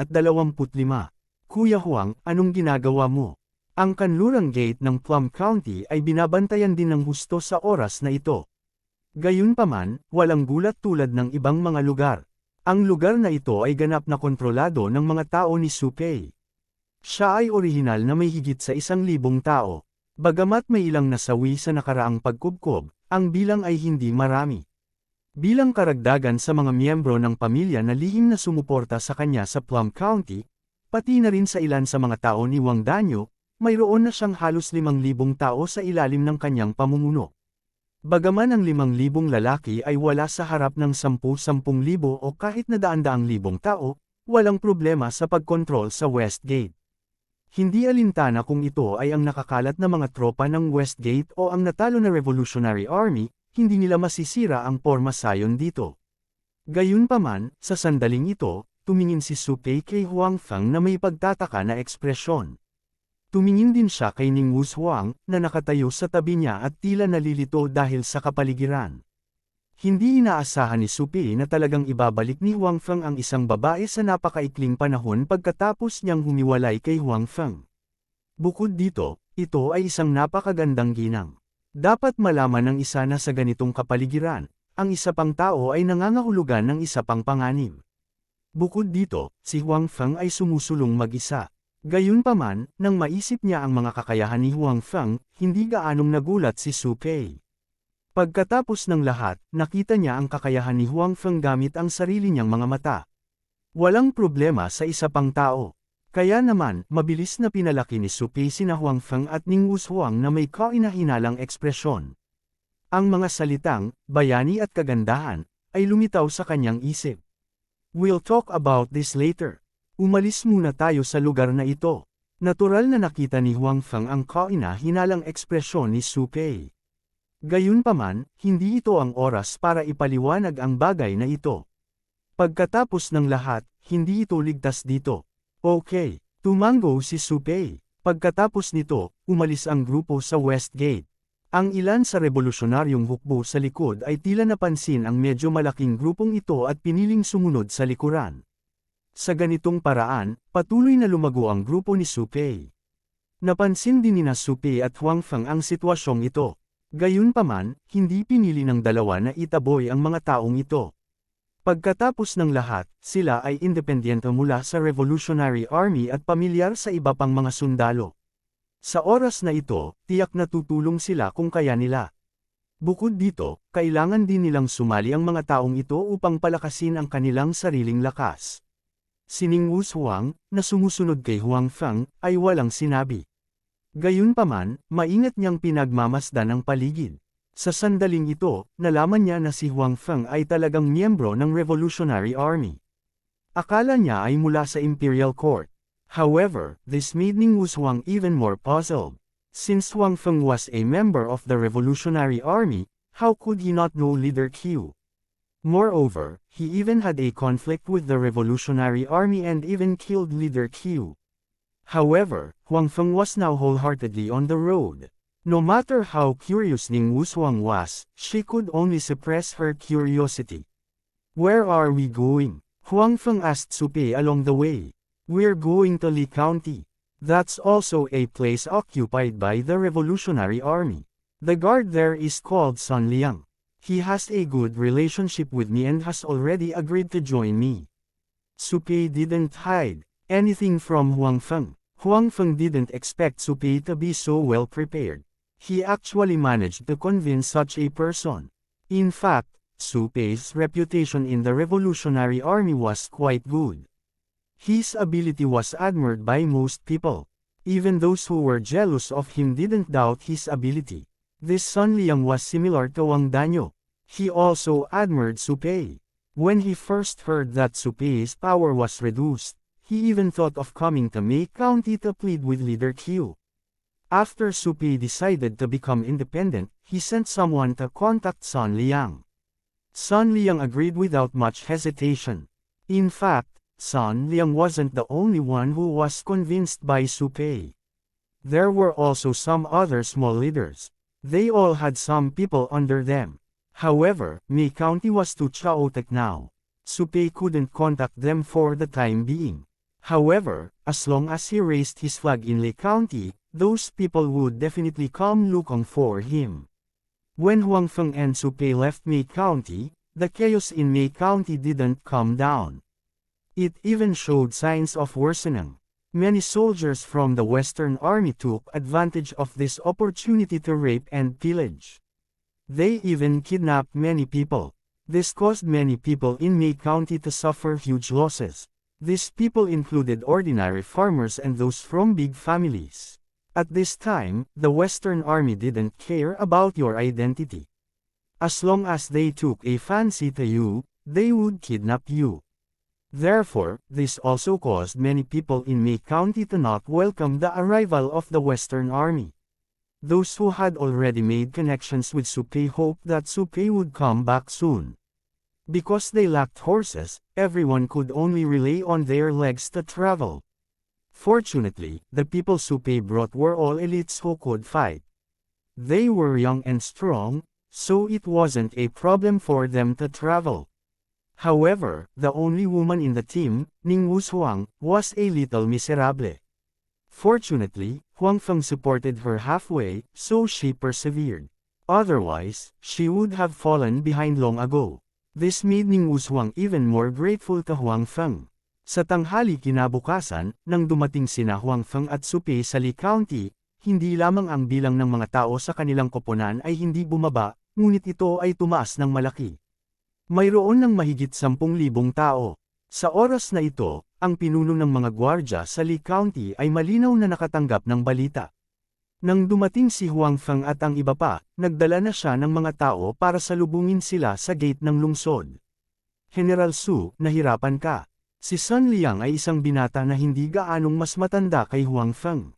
Kuya Huang, anong ginagawa mo? Ang kanlurang gate ng Plum County ay binabantayan din ng husto sa oras na ito. Gayunpaman, walang gulat tulad ng ibang mga lugar. Ang lugar na ito ay ganap na kontrolado ng mga tao ni Su Pei. Siya ay orihinal na may higit sa 1,000 tao. Bagamat may ilang nasawi sa nakaraang pagkubkob, ang bilang ay hindi marami. Bilang karagdagan sa mga miyembro ng pamilya na lihim na sumuporta sa kanya sa Plum County, pati na rin sa ilan sa mga tao ni Wang Danyo, mayroon na siyang halos 5,000 tao sa ilalim ng kanyang pamumuno. Bagaman ang 5,000 lalaki ay wala sa harap ng 10,000 o kahit na daan-daang libong tao, walang problema sa pagkontrol sa Westgate. Hindi alintana kung ito ay ang nakakalat na mga tropa ng Westgate o ang natalo na Revolutionary Army, hindi nila masisira ang porma sayon dito. Gayunpaman, sa sandaling ito, tumingin si Su Pei kay Huang Feng na may pagtataka na ekspresyon. Tumingin din siya kay Ning Wushuang, na nakatayo sa tabi niya at tila nalilito dahil sa kapaligiran. Hindi inaasahan ni Supei na talagang ibabalik ni Huang Feng ang isang babae sa napakaikling panahon pagkatapos niyang humiwalay kay Huang Feng. Bukod dito, ito ay isang napakagandang ginang. Dapat malaman ng isa na sa ganitong kapaligiran, ang isa pang tao ay nangangahulugan ng isa pang panganib. Bukod dito, si Huang Feng ay sumusulong mag-isa. Gayunpaman, nang maisip niya ang mga kakayahan ni Huang Feng, hindi gaanong nagulat si Supei. Pagkatapos ng lahat, nakita niya ang kakayahan ni Huang Feng gamit ang sarili niyang mga mata. Walang problema sa isa pang tao. Kaya naman, mabilis na pinalaki ni Supei sina Huang Feng at Ning Wushuang na may kahinahinalang ekspresyon. Ang mga salitang, bayani at kagandahan, ay lumitaw sa kanyang isip. We'll talk about this later. Umalis muna tayo sa lugar na ito. Natural na nakita ni Huang Feng ang kahinahinalang ekspresyon ni Supei. Gayunpaman, hindi ito ang oras para ipaliwanag ang bagay na ito. Pagkatapos ng lahat, hindi ito ligtas dito. Okay, tumango si Supei. Pagkatapos nito, umalis ang grupo sa West Gate. Ang ilan sa revolusyonaryong hukbo sa likod ay tila napansin ang medyo malaking grupong ito at piniling sumunod sa likuran. Sa ganitong paraan, patuloy na lumago ang grupo ni Supei. Napansin din nina Supei at Huang Feng ang sitwasyong ito. Gayunpaman, hindi pinili ng dalawa na itaboy ang mga taong ito. Pagkatapos ng lahat, sila ay independyente mula sa Revolutionary Army at pamilyar sa iba pang mga sundalo. Sa oras na ito, tiyak na tutulong sila kung kaya nila. Bukod dito, kailangan din nilang sumali ang mga taong ito upang palakasin ang kanilang sariling lakas. Si Ning Wushuang, na sumusunod kay Huang Feng, ay walang sinabi. Gayunpaman, maingat niyang pinagmamasdan ang paligid. Sa sandaling ito, nalaman niya na si Huang Feng ay talagang miyembro ng Revolutionary Army. Akala niya ay mula sa Imperial Court. However, this made Ning Wushuang even more puzzled. Since Huang Feng was a member of the Revolutionary Army, how could he not know Leader Qiu? Moreover, he even had a conflict with the Revolutionary Army and even killed Leader Qiu. However, Huang Feng was now wholeheartedly on the road. No matter how curious Ning Wushuang was, she could only suppress her curiosity. Where are we going? Huang Feng asked Supei along the way. We're going to Li County. That's also a place occupied by the Revolutionary Army. The guard there is called Sun Liang. He has a good relationship with me and has already agreed to join me. Supei didn't hide anything from Huang Feng. Huang Feng didn't expect Supei to be so well prepared. He actually managed to convince such a person. In fact, Supei's reputation in the Revolutionary Army was quite good. His ability was admired by most people. Even those who were jealous of him didn't doubt his ability. This Sun Liang was similar to Wang Danyo. He also admired Supei. When he first heard that Supei's power was reduced, he even thought of coming to Mei County to plead with Leader Qiu. After Supei decided to become independent, he sent someone to contact Sun Liang. Sun Liang agreed without much hesitation. In fact, Sun Liang wasn't the only one who was convinced by Supei. There were also some other small leaders. They all had some people under them. However, Mei County was too chaotic now. Supei couldn't contact them for the time being. However, as long as he raised his flag in Lei County, those people would definitely come looking for him. When Huang Feng and Supei left Mei County, the chaos in Mei County didn't calm down. It even showed signs of worsening. Many soldiers from the Western Army took advantage of this opportunity to rape and pillage. They even kidnapped many people. This caused many people in Mei County to suffer huge losses. These people included ordinary farmers and those from big families. At this time, the Western Army didn't care about your identity. As long as they took a fancy to you, they would kidnap you. Therefore, this also caused many people in Mei County to not welcome the arrival of the Western Army. Those who had already made connections with Supei hoped that Supei would come back soon. Because they lacked horses, everyone could only rely on their legs to travel. Fortunately, the people Supei brought were all elites who could fight. They were young and strong, so it wasn't a problem for them to travel. However, the only woman in the team, Ning Wushuang, was a little miserable. Fortunately, Huang Feng supported her halfway, so she persevered. Otherwise, she would have fallen behind long ago. This made Ning Wushuang even more grateful to Huang Feng. Sa tanghali kinabukasan, nang dumating sina Huang Feng at Su Pei sa Li County, hindi lamang ang bilang ng mga tao sa kanilang koponan ay hindi bumaba, ngunit ito ay tumaas ng malaki. Mayroon ng mahigit 10,000 tao. Sa oras na ito, ang pinuno ng mga gwardya sa Li County ay malinaw na nakatanggap ng balita. Nang dumating si Huang Feng at ang iba pa, nagdala na siya ng mga tao para salubungin sila sa gate ng lungsod. General Su, nahirapan ka. Si Sun Liang ay isang binata na hindi gaanong mas matanda kay Huang Feng.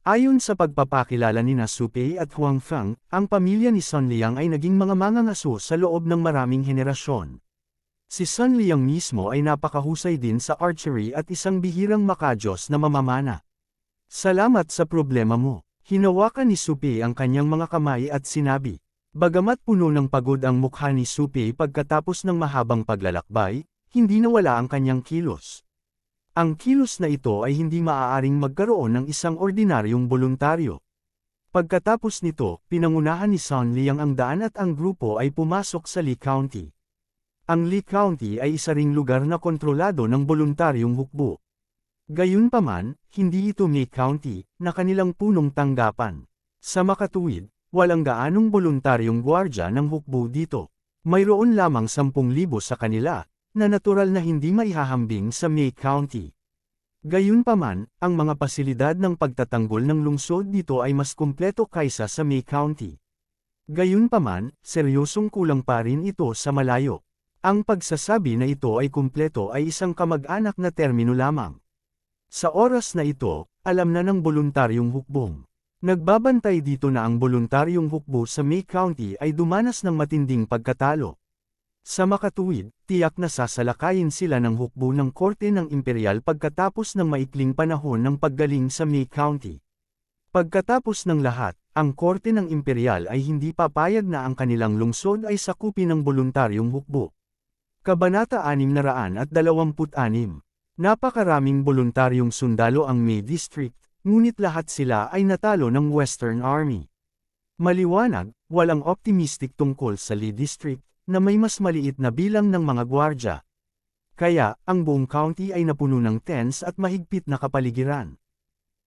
Ayon sa pagpapakilala ni Su Pei at Huang Feng, ang pamilya ni Sun Liang ay naging mga mangangaso sa loob ng maraming henerasyon. Si Sun Liang mismo ay napakahusay din sa archery at isang bihirang makajos na mamamana. Salamat sa problema mo. Hinawakan ni Su Pei ang kanyang mga kamay at sinabi. Bagamat puno ng pagod ang mukha ni Su Pei pagkatapos ng mahabang paglalakbay, hindi nawala ang kanyang kilos. Ang kilos na ito ay hindi maaaring magkaroon ng isang ordinaryong boluntaryo. Pagkatapos nito, pinangunahan ni Sun Liang ang daan at ang grupo ay pumasok sa Li County. Ang Li County ay isa ring lugar na kontrolado ng boluntaryong hukbo. Gayunpaman, hindi ito May County, na kanilang punong tanggapan. Sa makatuwid, walang gaanong boluntaryong gwardya ng hukbo dito. Mayroon lamang 10,000 sa kanila, na natural na hindi maihahambing sa May County. Gayunpaman, ang mga pasilidad ng pagtatanggol ng lungsod dito ay mas kumpleto kaysa sa May County. Gayunpaman, seryosong kulang pa rin ito sa malayo. Ang pagsasabi na ito ay kumpleto ay isang kamag-anak na termino lamang. Sa oras na ito, alam na ng boluntaryong hukbong. Nagbabantay dito na ang boluntaryong hukbo sa May County ay dumanas ng matinding pagkatalo. Sa makatuwid, tiyak na sasalakayin sila ng hukbo ng Korte ng Imperial pagkatapos ng maikling panahon ng paggaling sa May County. Pagkatapos ng lahat, ang Korte ng Imperial ay hindi papayag na ang kanilang lungsod ay sakupin ng boluntaryong hukbo. Kabanata 626. Napakaraming boluntaryong sundalo ang May District, ngunit lahat sila ay natalo ng Western Army. Maliwanag, walang optimistic tungkol sa Li District, na may mas maliit na bilang ng mga gwardya. Kaya, ang buong county ay napuno ng tense at mahigpit na kapaligiran.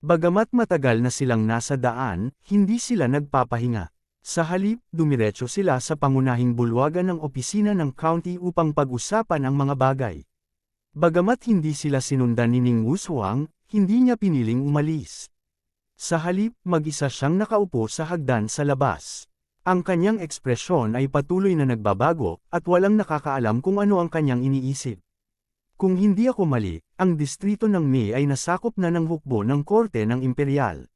Bagamat matagal na silang nasa daan, hindi sila nagpapahinga. Sa halip, dumiretso sila sa pangunahing bulwagan ng opisina ng county upang pag-usapan ang mga bagay. Bagamat hindi sila sinundan ni Ning Wushuang, hindi niya piniling umalis. Sa halip, mag-isa siyang nakaupo sa hagdan sa labas. Ang kanyang ekspresyon ay patuloy na nagbabago, at walang nakakaalam kung ano ang kanyang iniisip. Kung hindi ako mali, ang distrito ng May ay nasakop na ng hukbo ng Korte ng Imperial.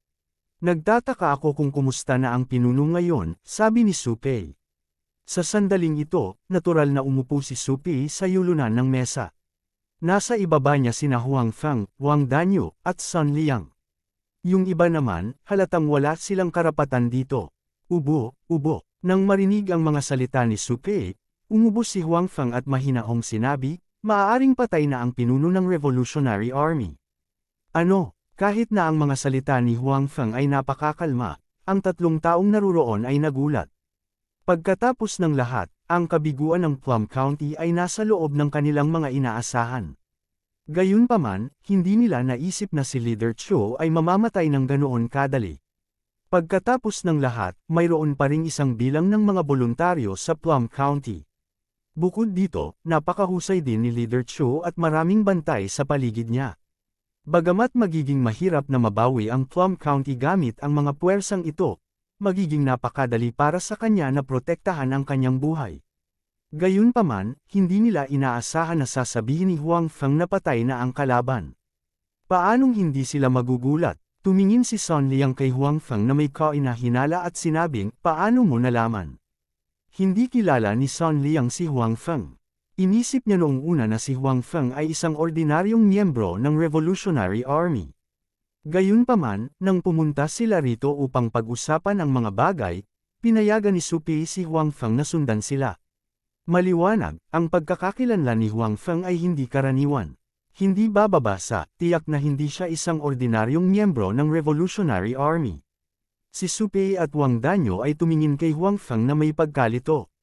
Nagtataka ako kung kumusta na ang pinuno ngayon, sabi ni Su Pei. Sa sandaling ito, natural na umupo si Su Pei sa yulunan ng mesa. Nasa ibaba niya sina Huang Feng, Wang Danyu, at Sun Liang. Yung iba naman, halatang wala silang karapatan dito. Ubo. Nang marinig ang mga salita ni Su Pei, umubo si Huang Feng at mahinaong sinabi, maaaring patay na ang pinuno ng Revolutionary Army. Ano? Kahit na ang mga salita ni Huang Feng ay napakakalma, ang 3 taong naruroon ay nagulat. Pagkatapos ng lahat, ang kabiguan ng Plum County ay nasa loob ng kanilang mga inaasahan. Gayunpaman, hindi nila naisip na si Leader Chiu ay mamamatay ng ganoon kadali. Pagkatapos ng lahat, mayroon pa ring isang bilang ng mga boluntaryo sa Plum County. Bukod dito, napakahusay din ni Leader Chiu at maraming bantay sa paligid niya. Bagamat magiging mahirap na mabawi ang Plum County gamit ang mga puwersang ito, magiging napakadali para sa kanya na protektahan ang kanyang buhay. Gayunpaman, hindi nila inaasahan na sasabihin ni Huang Feng na patay na ang kalaban. Paanong hindi sila magugulat? Tumingin si Sun Liang kay Huang Feng na may kainahinala at sinabing, paano mo nalaman? Hindi kilala ni Sun Liang si Huang Feng. Inisip niya noong una na si Huang Feng ay isang ordinaryong miyembro ng Revolutionary Army. Gayunpaman, nang pumunta sila rito upang pag-usapan ang mga bagay, Pinayagan ni Su Pei si Huang Feng na sundan sila. Maliwanag, ang pagkakakilanlan ni Huang Feng ay hindi karaniwan. Hindi bababa sa tiyak na hindi siya isang ordinaryong miyembro ng Revolutionary Army. Si Su Pei at Wang Danyo ay tumingin kay Huang Feng na may pagkalito.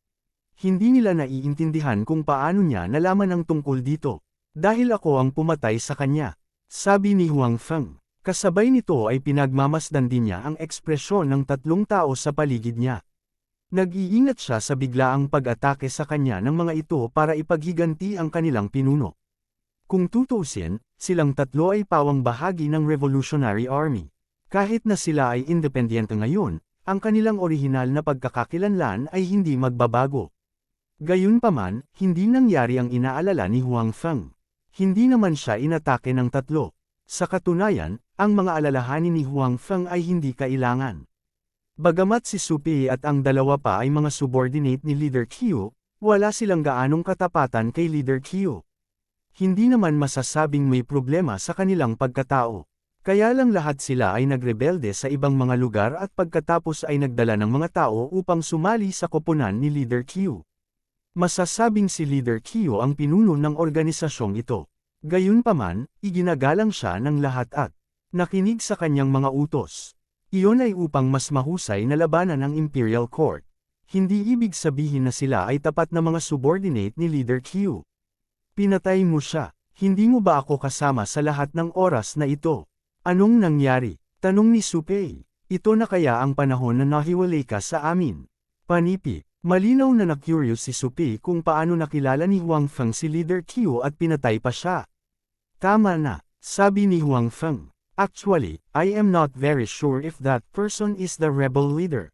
Hindi nila naiintindihan kung paano niya nalaman ang tungkol dito. Dahil ako ang pumatay sa kanya, sabi ni Huang Feng. Kasabay nito ay pinagmamasdan din niya ang ekspresyon ng tatlong tao sa paligid niya. Nag-iingat siya sa biglaang pag-atake sa kanya ng mga ito para ipaghiganti ang kanilang pinuno. Kung tutuusin, silang tatlo ay pawang bahagi ng Revolutionary Army. Kahit na sila ay independyente ngayon, ang kanilang orihinal na pagkakakilanlan ay hindi magbabago. Gayunpaman, hindi nangyari ang inaalala ni Huang Feng. Hindi naman siya inatake ng tatlo. Sa katunayan, ang mga alalahanin ni Huang Feng ay hindi kailangan. Bagamat si Su Pei at ang dalawa pa ay mga subordinate ni Leader Qiu, wala silang gaanong katapatan kay Leader Qiu. Hindi naman masasabing may problema sa kanilang pagkatao. Kaya lang lahat sila ay nagrebelde sa ibang mga lugar at pagkatapos ay nagdala ng mga tao upang sumali sa koponan ni Leader Qiu. Masasabing si Leader Qiu ang pinuno ng organisasyong ito. Gayunpaman, iginagalang siya ng lahat at nakinig sa kanyang mga utos. Iyon ay upang mas mahusay na labanan ang Imperial Court. Hindi ibig sabihin na sila ay tapat na mga subordinate ni Leader Qiu. Pinatay mo siya, hindi mo ba ako kasama sa lahat ng oras na ito? Anong nangyari? Tanong ni Su Pei. Ito na kaya ang panahon na nahiwalay ka sa amin? Panipi. Malinaw na na-curious si Su Pei kung paano nakilala ni Huang Feng si Leader Qiu at pinatay pa siya. Tama na, sabi ni Huang Feng. Actually, I am not very sure if that person is the rebel leader.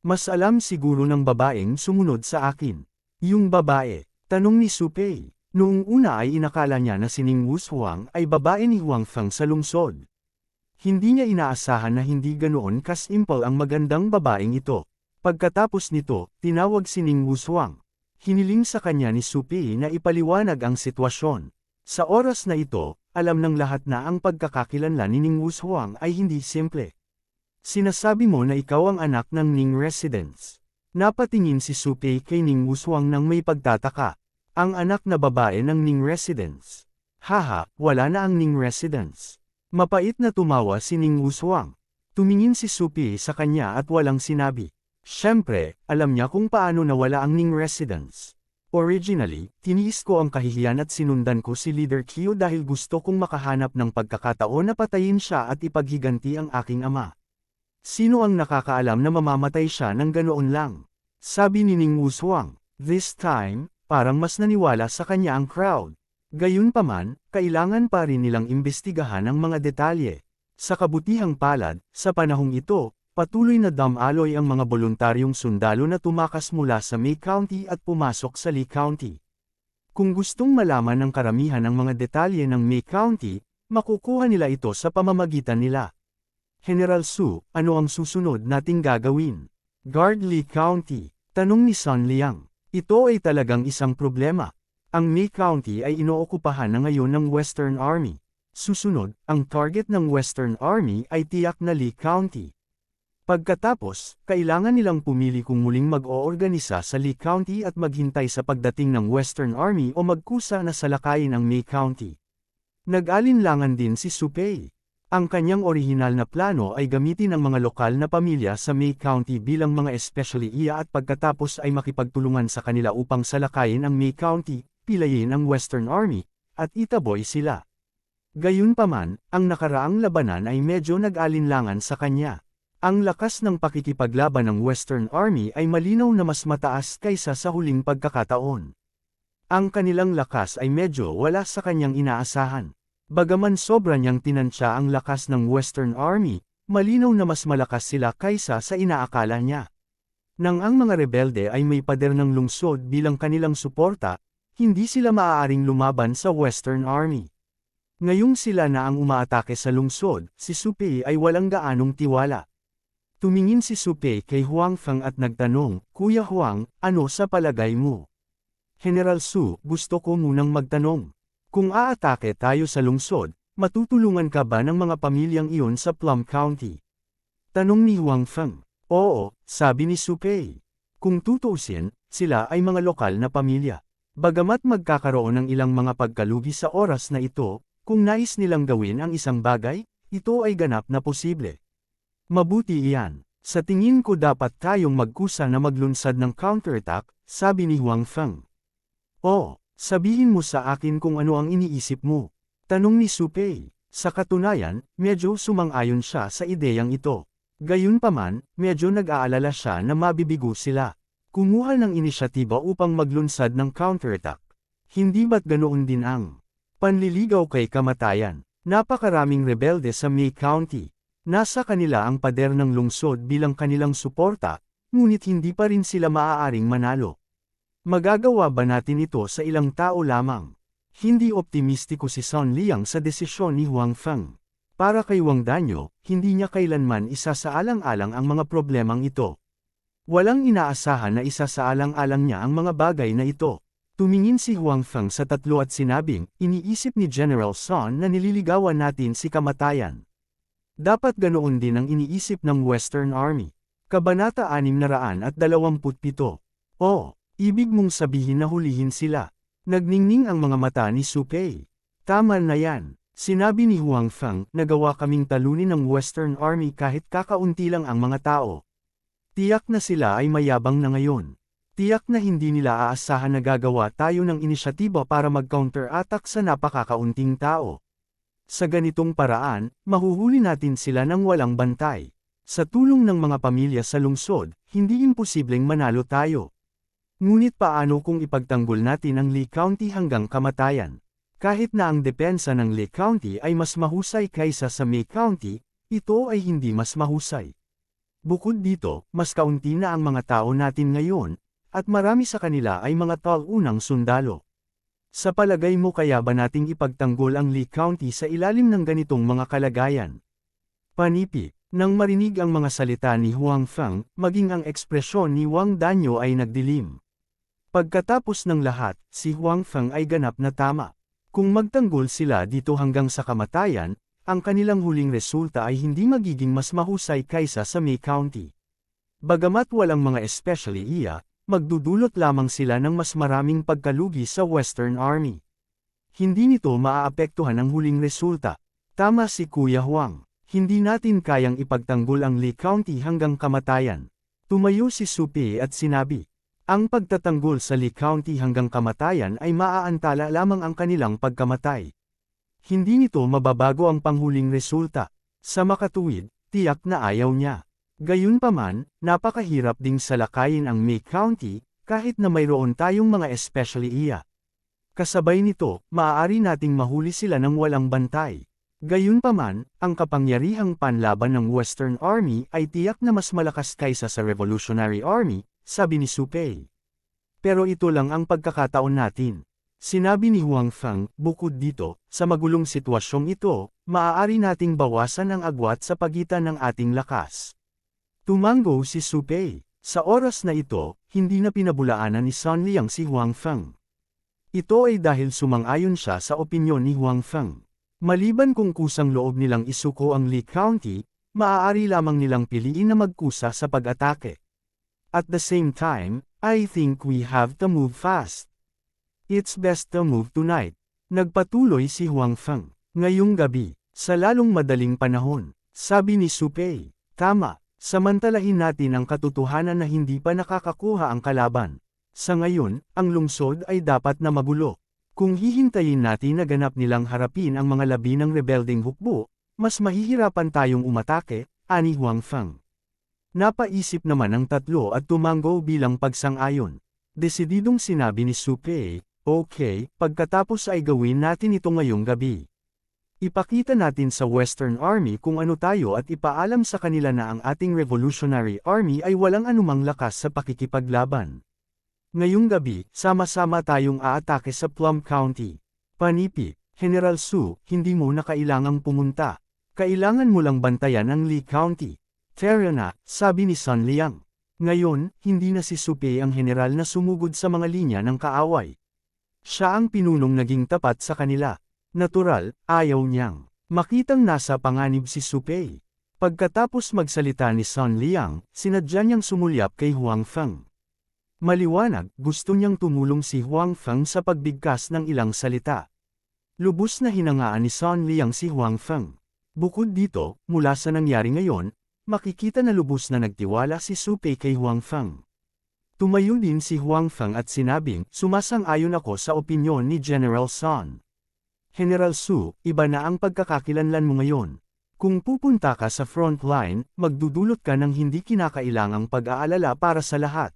Mas alam siguro ng babaeng sumunod sa akin. Yung babae, tanong ni Su Pei. Noong una ay inakala niya na si Ning Wushuang ay babae ni Huang Feng sa lungsod. Hindi niya inaasahan na hindi ganoon kasimple ang magandang babaeng ito. Pagkatapos nito, tinawag si Ning Wushuang. Hiniling sa kanya ni Su Pei na ipaliwanag ang sitwasyon. Sa oras na ito, alam ng lahat na ang pagkakakilanlan ni Ning Wushuang ay hindi simple. Sinasabi mo na ikaw ang anak ng Ning Residence. Napatingin si Su Pei kay Ning Wushuang nang may pagtataka. Ang anak na babae ng Ning Residence. Haha, wala na ang Ning Residence. Mapait na tumawa si Ning Wushuang. Tumingin si Su Pei sa kanya at walang sinabi. Siyempre, alam niya kung paano nawala ang Ning Residence. Originally, tiniis ko ang kahihiyan at sinundan ko si Leader Qiu dahil gusto kong makahanap ng pagkakataon na patayin siya at ipaghiganti ang aking ama. Sino ang nakakaalam na mamamatay siya ng ganoon lang? Sabi ni Ning Wushuang. This time, parang mas naniwala sa kanya ang crowd. Gayunpaman, kailangan pa rin nilang imbestigahan ang mga detalye. Sa kabutihang palad, sa panahong ito, patuloy na damaloy ang mga voluntaryong sundalo na tumakas mula sa May County at pumasok sa Lee County. Kung gustong malaman ng karamihan ng mga detalye ng May County, makukuha nila ito sa pamamagitan nila. General Su, ano ang susunod nating gagawin? Guard Lee County, tanong ni Sun Liang. Ito ay talagang isang problema. Ang May County ay inookupahan na ngayon ng Western Army. Susunod, ang target ng Western Army ay tiyak na Lee County. Pagkatapos, kailangan nilang pumili kung muling mag-oorganisa sa Lee County at maghintay sa pagdating ng Western Army o magkusa na salakayin ang May County. Nag-alinlangan din si Su Pei. Ang kanyang orihinal na plano ay gamitin ang mga lokal na pamilya sa May County bilang mga especially iya at pagkatapos ay makipagtulungan sa kanila upang salakayin ang May County, pilayin ang Western Army, at itaboy sila. Gayunpaman, ang nakaraang labanan ay medyo nag-alinlangan sa kanya. Ang lakas ng pakikipaglaban ng Western Army ay malinaw na mas mataas kaysa sa huling pagkakataon. Ang kanilang lakas ay medyo wala sa kanyang inaasahan. Bagaman sobra niyang tinansya ang lakas ng Western Army, malinaw na mas malakas sila kaysa sa inaakala niya. Nang ang mga rebelde ay may pader ng lungsod bilang kanilang suporta, hindi sila maaaring lumaban sa Western Army. Ngayong sila na ang umaatake sa lungsod, si Su Pei ay walang gaanong tiwala. Tumingin si Su Pei kay Huang Feng at nagtanong, Kuya Huang, ano sa palagay mo? General Su, gusto ko munang magtanong. Kung aatake tayo sa lungsod, matutulungan ka ba ng mga pamilyang iyon sa Plum County? Tanong ni Huang Feng. Oo, sabi ni Supei. Kung tutuusin, sila ay mga lokal na pamilya. Bagamat magkakaroon ng ilang mga pagkalugi sa oras na ito, kung nais nilang gawin ang isang bagay, ito ay ganap na posible. Mabuti iyan. Sa tingin ko dapat tayong magkusa na maglunsad ng counterattack, sabi ni Huang Feng. Oh, sabihin mo sa akin kung ano ang iniisip mo. Tanong ni Supei. Sa katunayan, medyo sumang-ayon siya sa ideyang ito. Gayunpaman, medyo nag-aalala siya na mabibigo sila. Kumuha ng inisyatiba upang maglunsad ng counterattack. Hindi ba't ganoon din ang panliligaw kay kamatayan? Napakaraming rebelde sa May County. Nasa kanila ang pader ng lungsod bilang kanilang suporta, ngunit hindi pa rin sila maaaring manalo. Magagawa ba natin ito sa ilang tao lamang? Hindi optimistiko si Son Liang sa desisyon ni Huang Feng. Para kay Wang Danyo, hindi niya kailanman isasaalang-alang ang mga problemang ito. Walang inaasahan na isasaalang-alang niya ang mga bagay na ito. Tumingin si Huang Feng sa tatlo at sinabing, iniisip ni General Son na nililigawan natin si kamatayan. Dapat ganoon din ang iniisip ng Western Army. Kabanata 627. Oh, ibig mong sabihin na hulihin sila. Nagningning ang mga mata ni Supei. Tama na yan. Sinabi ni Huang Feng, nagawa kaming talunin ng Western Army kahit kakaunti lang ang mga tao. Tiyak na sila ay mayabang na ngayon. Tiyak na hindi nila aasahan na gagawa tayo ng inisyatiba para mag-counter-attack sa napakakaunting tao. Sa ganitong paraan, mahuhuli natin sila ng walang bantay. Sa tulong ng mga pamilya sa lungsod, hindi imposibleng manalo tayo. Ngunit paano kung ipagtanggol natin ang Lee County hanggang kamatayan? Kahit na ang depensa ng Lee County ay mas mahusay kaysa sa May County, ito ay hindi mas mahusay. Bukod dito, mas kaunti na ang mga tao natin ngayon, at marami sa kanila ay mga taunang sundalo. Sa palagay mo kaya ba nating ipagtanggol ang Lee County sa ilalim ng ganitong mga kalagayan? Panipi, nang marinig ang mga salita ni Huang Feng, maging ang ekspresyon ni Wang Danyo ay nagdilim. Pagkatapos ng lahat, si Huang Feng ay ganap na tama. Kung magtanggol sila dito hanggang sa kamatayan, ang kanilang huling resulta ay hindi magiging mas mahusay kaysa sa May County. Bagamat walang mga especially iya, magdudulot lamang sila ng mas maraming pagkalugi sa Western Army. Hindi nito maaapektuhan ang huling resulta. Tama si Kuya Huang. Hindi natin kayang ipagtanggol ang Lee County hanggang kamatayan. Tumayo si Supei at sinabi, ang pagtatanggol sa Lee County hanggang kamatayan ay maaantala lamang ang kanilang pagkamatay. Hindi nito mababago ang panghuling resulta. Sa makatuwid, tiyak na ayaw niya. Gayunpaman, napakahirap ding salakayin ang May County, kahit na mayroon tayong mga especially iya. Kasabay nito, maaari nating mahuli sila ng walang bantay. Gayunpaman, ang kapangyarihang panlaban ng Western Army ay tiyak na mas malakas kaysa sa Revolutionary Army, sabi ni Supei. Pero ito lang ang pagkakataon natin. Sinabi ni Huang Feng, bukod dito, sa magulong sitwasyong ito, maaari nating bawasan ang agwat sa pagitan ng ating lakas. Tumango si Supei. Sa oras na ito, hindi na pinabulaanan ni Son Liang si Huang Feng. Ito ay dahil sumang-ayon siya sa opinyon ni Huang Feng. Maliban kung kusang loob nilang isuko ang Lee County, maaari lamang nilang piliin na magkusa sa pag-atake. At the same time, I think we have to move fast. It's best to move tonight. Nagpatuloy si Huang Feng. Ngayong gabi, sa lalong madaling panahon, sabi ni Supei. Tama. Samantalahin natin ang katotohanan na hindi pa nakakakuha ang kalaban. Sa ngayon, ang lungsod ay dapat na magulo. Kung hihintayin natin na ganap nilang harapin ang mga labi ng rebelding hukbo, mas mahihirapan tayong umatake, ani Huang Feng. Napaisip naman ang tatlo at tumango bilang pagsang-ayon. Desididong sinabi ni Supei, okay, pagkatapos ay gawin natin ito ngayong gabi. Ipakita natin sa Western Army kung ano tayo at ipaalam sa kanila na ang ating Revolutionary Army ay walang anumang lakas sa pakikipaglaban. Ngayong gabi, sama-sama tayong aatake sa Plum County. Panipi, General Su, hindi mo na kailangang pumunta. Kailangan mo lang bantayan ang Lee County. Fair na, sabi ni Son Liang. Ngayon, hindi na si Supei ang general na sumugod sa mga linya ng kaaway. Siya ang pinunong naging tapat sa kanila. Natural, ayaw niyang makitang nasa panganib si Supei. Pagkatapos magsalita ni Sun Liang, sinadya niyang sumulyap kay Huang Feng. Maliwanag, gusto niyang tumulong si Huang Feng sa pagbigkas ng ilang salita. Lubos na hinangaan ni Sun Liang si Huang Feng. Bukod dito, mula sa nangyari ngayon, makikita na lubos na nagtiwala si Su Pei kay Huang Feng. Tumayo din si Huang Feng at sinabing, sumasang-ayon ako sa opinyon ni General Sun. General Su, iba na ang pagkakakilanlan mo ngayon. Kung pupunta ka sa front line, magdudulot ka ng hindi kinakailangang pag-aalala para sa lahat.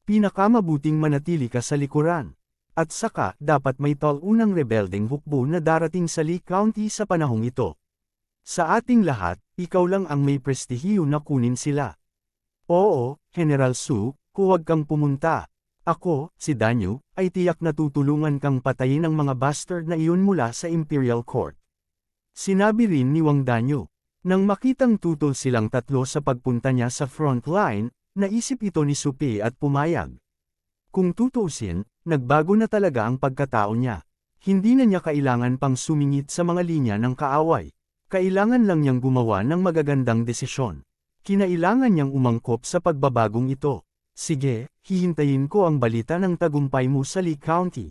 Pinakamabuting manatili ka sa likuran. At saka, dapat may tal-unang rebeldeng hukbo na darating sa Lee County sa panahong ito. Sa ating lahat, ikaw lang ang may prestihiyo na kunin sila. Oo, General Su, huwag kang pumunta. Ako, si Danyu, ay tiyak na tutulungan kang patayin ang mga bastard na iyon mula sa Imperial Court. Sinabi rin ni Wang Danyu. Nang makitang tutol silang tatlo sa pagpunta niya sa front line, naisip ito ni Su Pei at pumayag. Kung tutuusin, nagbago na talaga ang pagkatao niya. Hindi na niya kailangan pang sumingit sa mga linya ng kaaway. Kailangan lang niyang gumawa ng magagandang desisyon. Kinailangan niyang umangkop sa pagbabagong ito. Sige, hihintayin ko ang balita ng tagumpay mo sa Lee County.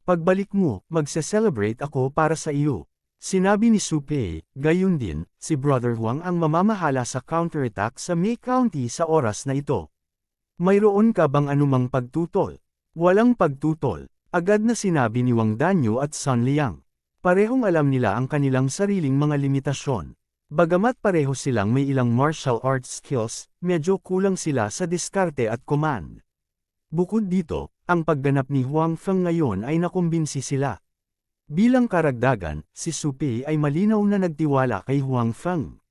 Pagbalik mo, magse-celebrate ako para sa iyo. Sinabi ni Su Pei, gayon din, si Brother Huang ang mamamahala sa counterattack sa Mei County sa oras na ito. Mayroon ka bang anumang pagtutol? Walang pagtutol, agad na sinabi ni Wang Danyu at Sun Liang. Parehong alam nila ang kanilang sariling mga limitasyon. Bagamat pareho silang may ilang martial arts skills, medyo kulang sila sa diskarte at command. Bukod dito, ang pagganap ni Huang Feng ngayon ay nakumbinsi sila. Bilang karagdagan, si Su Pei ay malinaw na nagtiwala kay Huang Feng.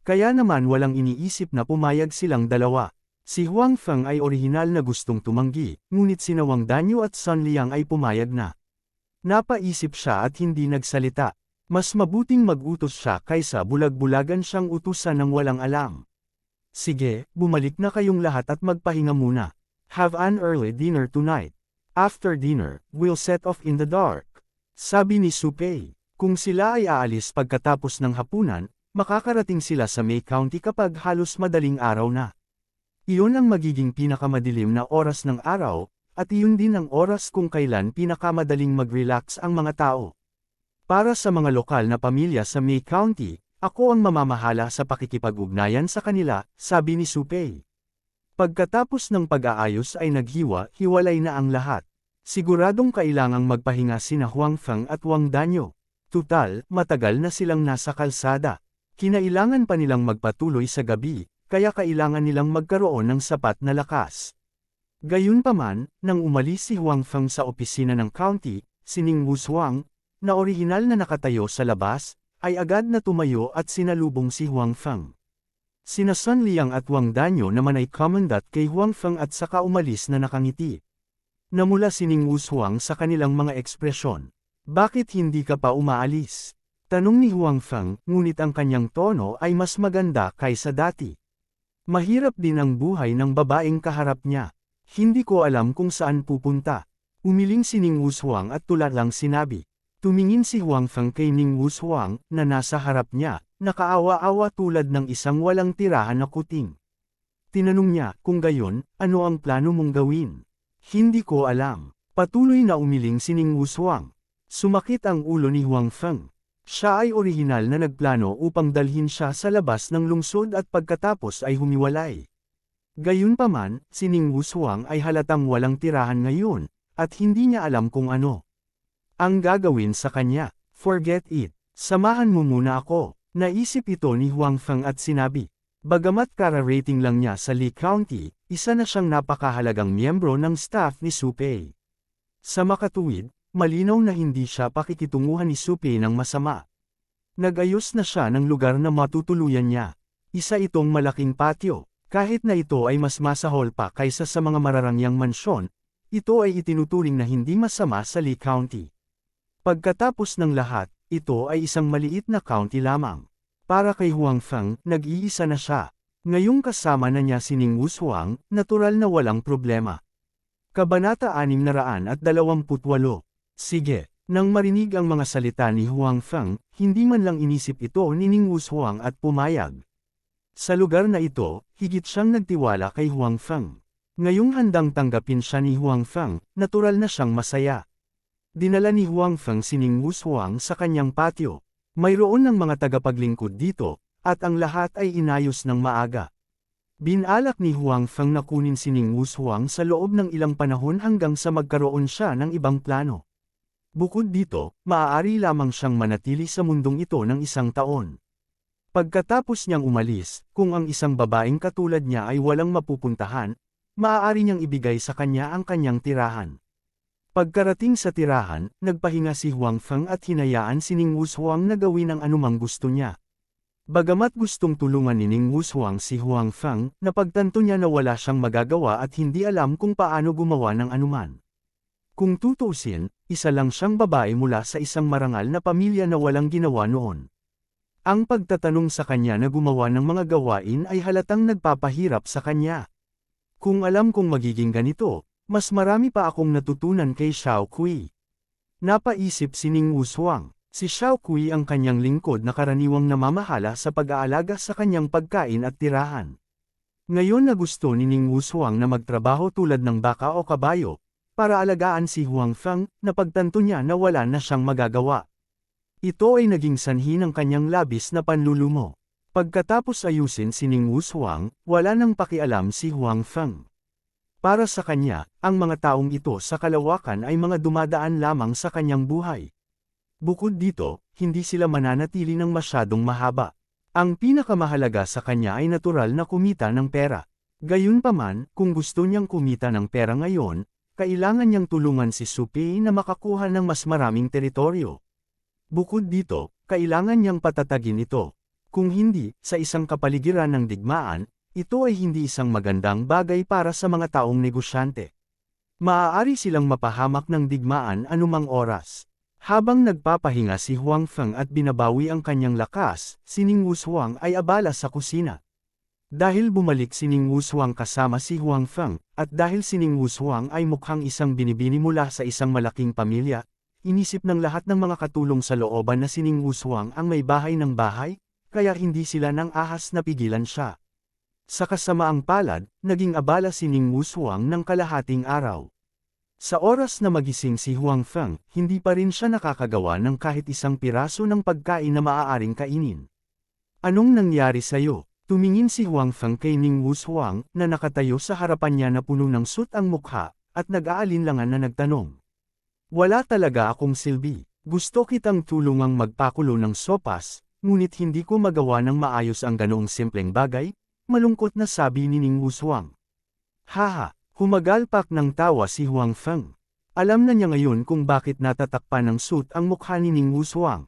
Kaya naman walang iniisip na pumayag silang dalawa. Si Huang Feng ay orihinal na gustong tumanggi, ngunit sina Wang Danyu at Sun Liang ay pumayag na. Napaisip siya at hindi nagsalita. Mas mabuting mag-utos siya kaysa bulag-bulagan siyang utusan ng walang alam. Sige, bumalik na kayong lahat at magpahinga muna. Have an early dinner tonight. After dinner, we'll set off in the dark. Sabi ni Su Pei, kung sila ay aalis pagkatapos ng hapunan, makakarating sila sa Mei County kapag halos madaling araw na. Iyon ang magiging pinakamadilim na oras ng araw, at iyon din ang oras kung kailan pinakamadaling mag-relax ang mga tao. Para sa mga lokal na pamilya sa Mei County, ako ang mamamahala sa pakikipag-ugnayan sa kanila, sabi ni Su Pei. Pagkatapos ng pag-aayos ay naghiwa-hiwalay na ang lahat. Siguradong kailangang magpahinga sina Huang Feng at Wang Danyu. Tutal, matagal na silang nasa kalsada. Kinailangan pa nilang magpatuloy sa gabi, kaya kailangan nilang magkaroon ng sapat na lakas. Gayunpaman, nang umalis si Huang Feng sa opisina ng county, si Ning Wushuang, na orihinal na nakatayo sa labas, ay agad na tumayo at sinalubong si Huang Feng. Sina Sun Liang at Wang Danyu naman ay commandant kay Huang Feng at saka umalis na nakangiti. Namula si Ning Wushuang sa kanilang mga ekspresyon. Bakit hindi ka pa umaalis? Tanong ni Huang Feng, ngunit ang kanyang tono ay mas maganda kaysa dati. Mahirap din ang buhay ng babaeng kaharap niya. Hindi ko alam kung saan pupunta. Umiling si Ning Wushuang at tulad lang sinabi. Tumingin si Huang Feng kay Ning Wushuang na nasa harap niya, nakaawa-awa tulad ng isang walang tirahan na kuting. Tinanong niya, kung gayon, ano ang plano mong gawin? Hindi ko alam. Patuloy na umiling si Ning Wushuang. Sumakit ang ulo ni Huang Feng. Siya ay orihinal na nagplano upang dalhin siya sa labas ng lungsod at pagkatapos ay humiwalay. Gayunpaman, si Ning Wushuang ay halatang walang tirahan ngayon, at hindi niya alam kung ano ang gagawin sa kanya. Forget it. Samahan mo muna ako. Naisip ito ni Huang Feng at sinabi. Bagamat kara-rating lang niya sa Lee County, isa na siyang napakahalagang miyembro ng staff ni Su Pei. Sa makatuwid, malinaw na hindi siya pakikitunguhan ni Su Pei ng masama. Nag-ayos na siya ng lugar na matutuluyan niya. Isa itong malaking patio. Kahit na ito ay mas masahol pa kaysa sa mga mararangyang mansyon, ito ay itinuturing na hindi masama sa Lee County. Pagkatapos ng lahat, ito ay isang maliit na county lamang. Para kay Huang Feng, nag-iisa na siya. Ngayong kasama na niya si Ning Wushuang, natural na walang problema. Kabanata 628. Sige, Nang marinig ang mga salita ni Huang Feng, hindi man lang inisip ito ni Ning Wushuang at pumayag. Sa lugar na ito, higit siyang nagtiwala kay Huang Feng. Ngayong handang tanggapin siya ni Huang Feng, natural na siyang masaya. Dinala ni Huang Feng si Ning Wushuang sa kanyang patio. Mayroon ng mga tagapaglingkod dito, at ang lahat ay inayos ng maaga. Binalak ni Huang Feng na kunin si Ning Wushuang sa loob ng ilang panahon hanggang sa magkaroon siya ng ibang plano. Bukod dito, maaari lamang siyang manatili sa mundong ito ng 1 taon. Pagkatapos niyang umalis, kung ang isang babaeng katulad niya ay walang mapupuntahan, maaari niyang ibigay sa kanya ang kanyang tirahan. Pagkarating sa tirahan, nagpahinga si Huang Feng at hinayaan si Ning Wushuang na gawin ang anumang gusto niya. Bagamat gustong tulungan ni Ning Wushuang si Huang Feng, napagtanto niya na wala siyang magagawa at hindi alam kung paano gumawa ng anuman. Kung tutuusin, isa lang siyang babae mula sa isang marangal na pamilya na walang ginawa noon. Ang pagtatanong sa kanya na gumawa ng mga gawain ay halatang nagpapahirap sa kanya. Kung alam kong magiging ganito, mas marami pa akong natutunan kay Xiao Kui. Napaisip si Ning Wushuang. Si Xiao Kui ang kanyang lingkod na karaniwang namamahala sa pag-aalaga sa kanyang pagkain at tirahan. Ngayon na gusto ni Ning Wushuang na magtrabaho tulad ng baka o kabayo, para alagaan si Huang Feng, napagtanto niya na wala na siyang magagawa. Ito ay naging sanhi ng kanyang labis na panlulumo. Pagkatapos ayusin si Ning Wushuang, wala nang pakialam si Huang Feng. Para sa kanya, ang mga taong ito sa kalawakan ay mga dumadaan lamang sa kanyang buhay. Bukod dito, hindi sila mananatili ng masyadong mahaba. Ang pinakamahalaga sa kanya ay natural na kumita ng pera. Gayunpaman, kung gusto niyang kumita ng pera ngayon, kailangan niyang tulungan si Su Pei na makakuha ng mas maraming teritoryo. Bukod dito, kailangan niyang patatagin ito. Kung hindi, sa isang kapaligiran ng digmaan, ito ay hindi isang magandang bagay para sa mga taong negosyante. Maaari silang mapahamak ng digmaan anumang oras. Habang nagpapahinga si Huang Feng at binabawi ang kanyang lakas, si Ning Wushuang ay abala sa kusina. Dahil bumalik si Ning Wushuang kasama si Huang Feng, at dahil si Ning Wushuang ay mukhang isang binibini mula sa isang malaking pamilya, inisip ng lahat ng mga katulong sa looban na si Ning Wushuang ang may bahay ng bahay, kaya hindi sila nang ahas na pigilan siya. Sa kasamaang palad, naging abala si Ning Wushuang ng kalahating araw. Sa oras na magising si Huang Feng, hindi pa rin siya nakakagawa ng kahit isang piraso ng pagkain na maaaring kainin. Anong nangyari sa'yo? Tumingin si Huang Feng kay Ning Wushuang na nakatayo sa harapan niya na puno ng sut ang mukha, at nag-aalinlangan na nagtanong. Wala talaga akong silbi. Gusto kitang tulungang magpakulo ng sopas, ngunit hindi ko magawa ng maayos ang ganoong simpleng bagay, malungkot na sabi ni Ning Wushuang. Haha, humagalpak ng tawa si Huang Feng. Alam na niya ngayon kung bakit natatakpan ng sut ang mukha ni Ning Wushuang.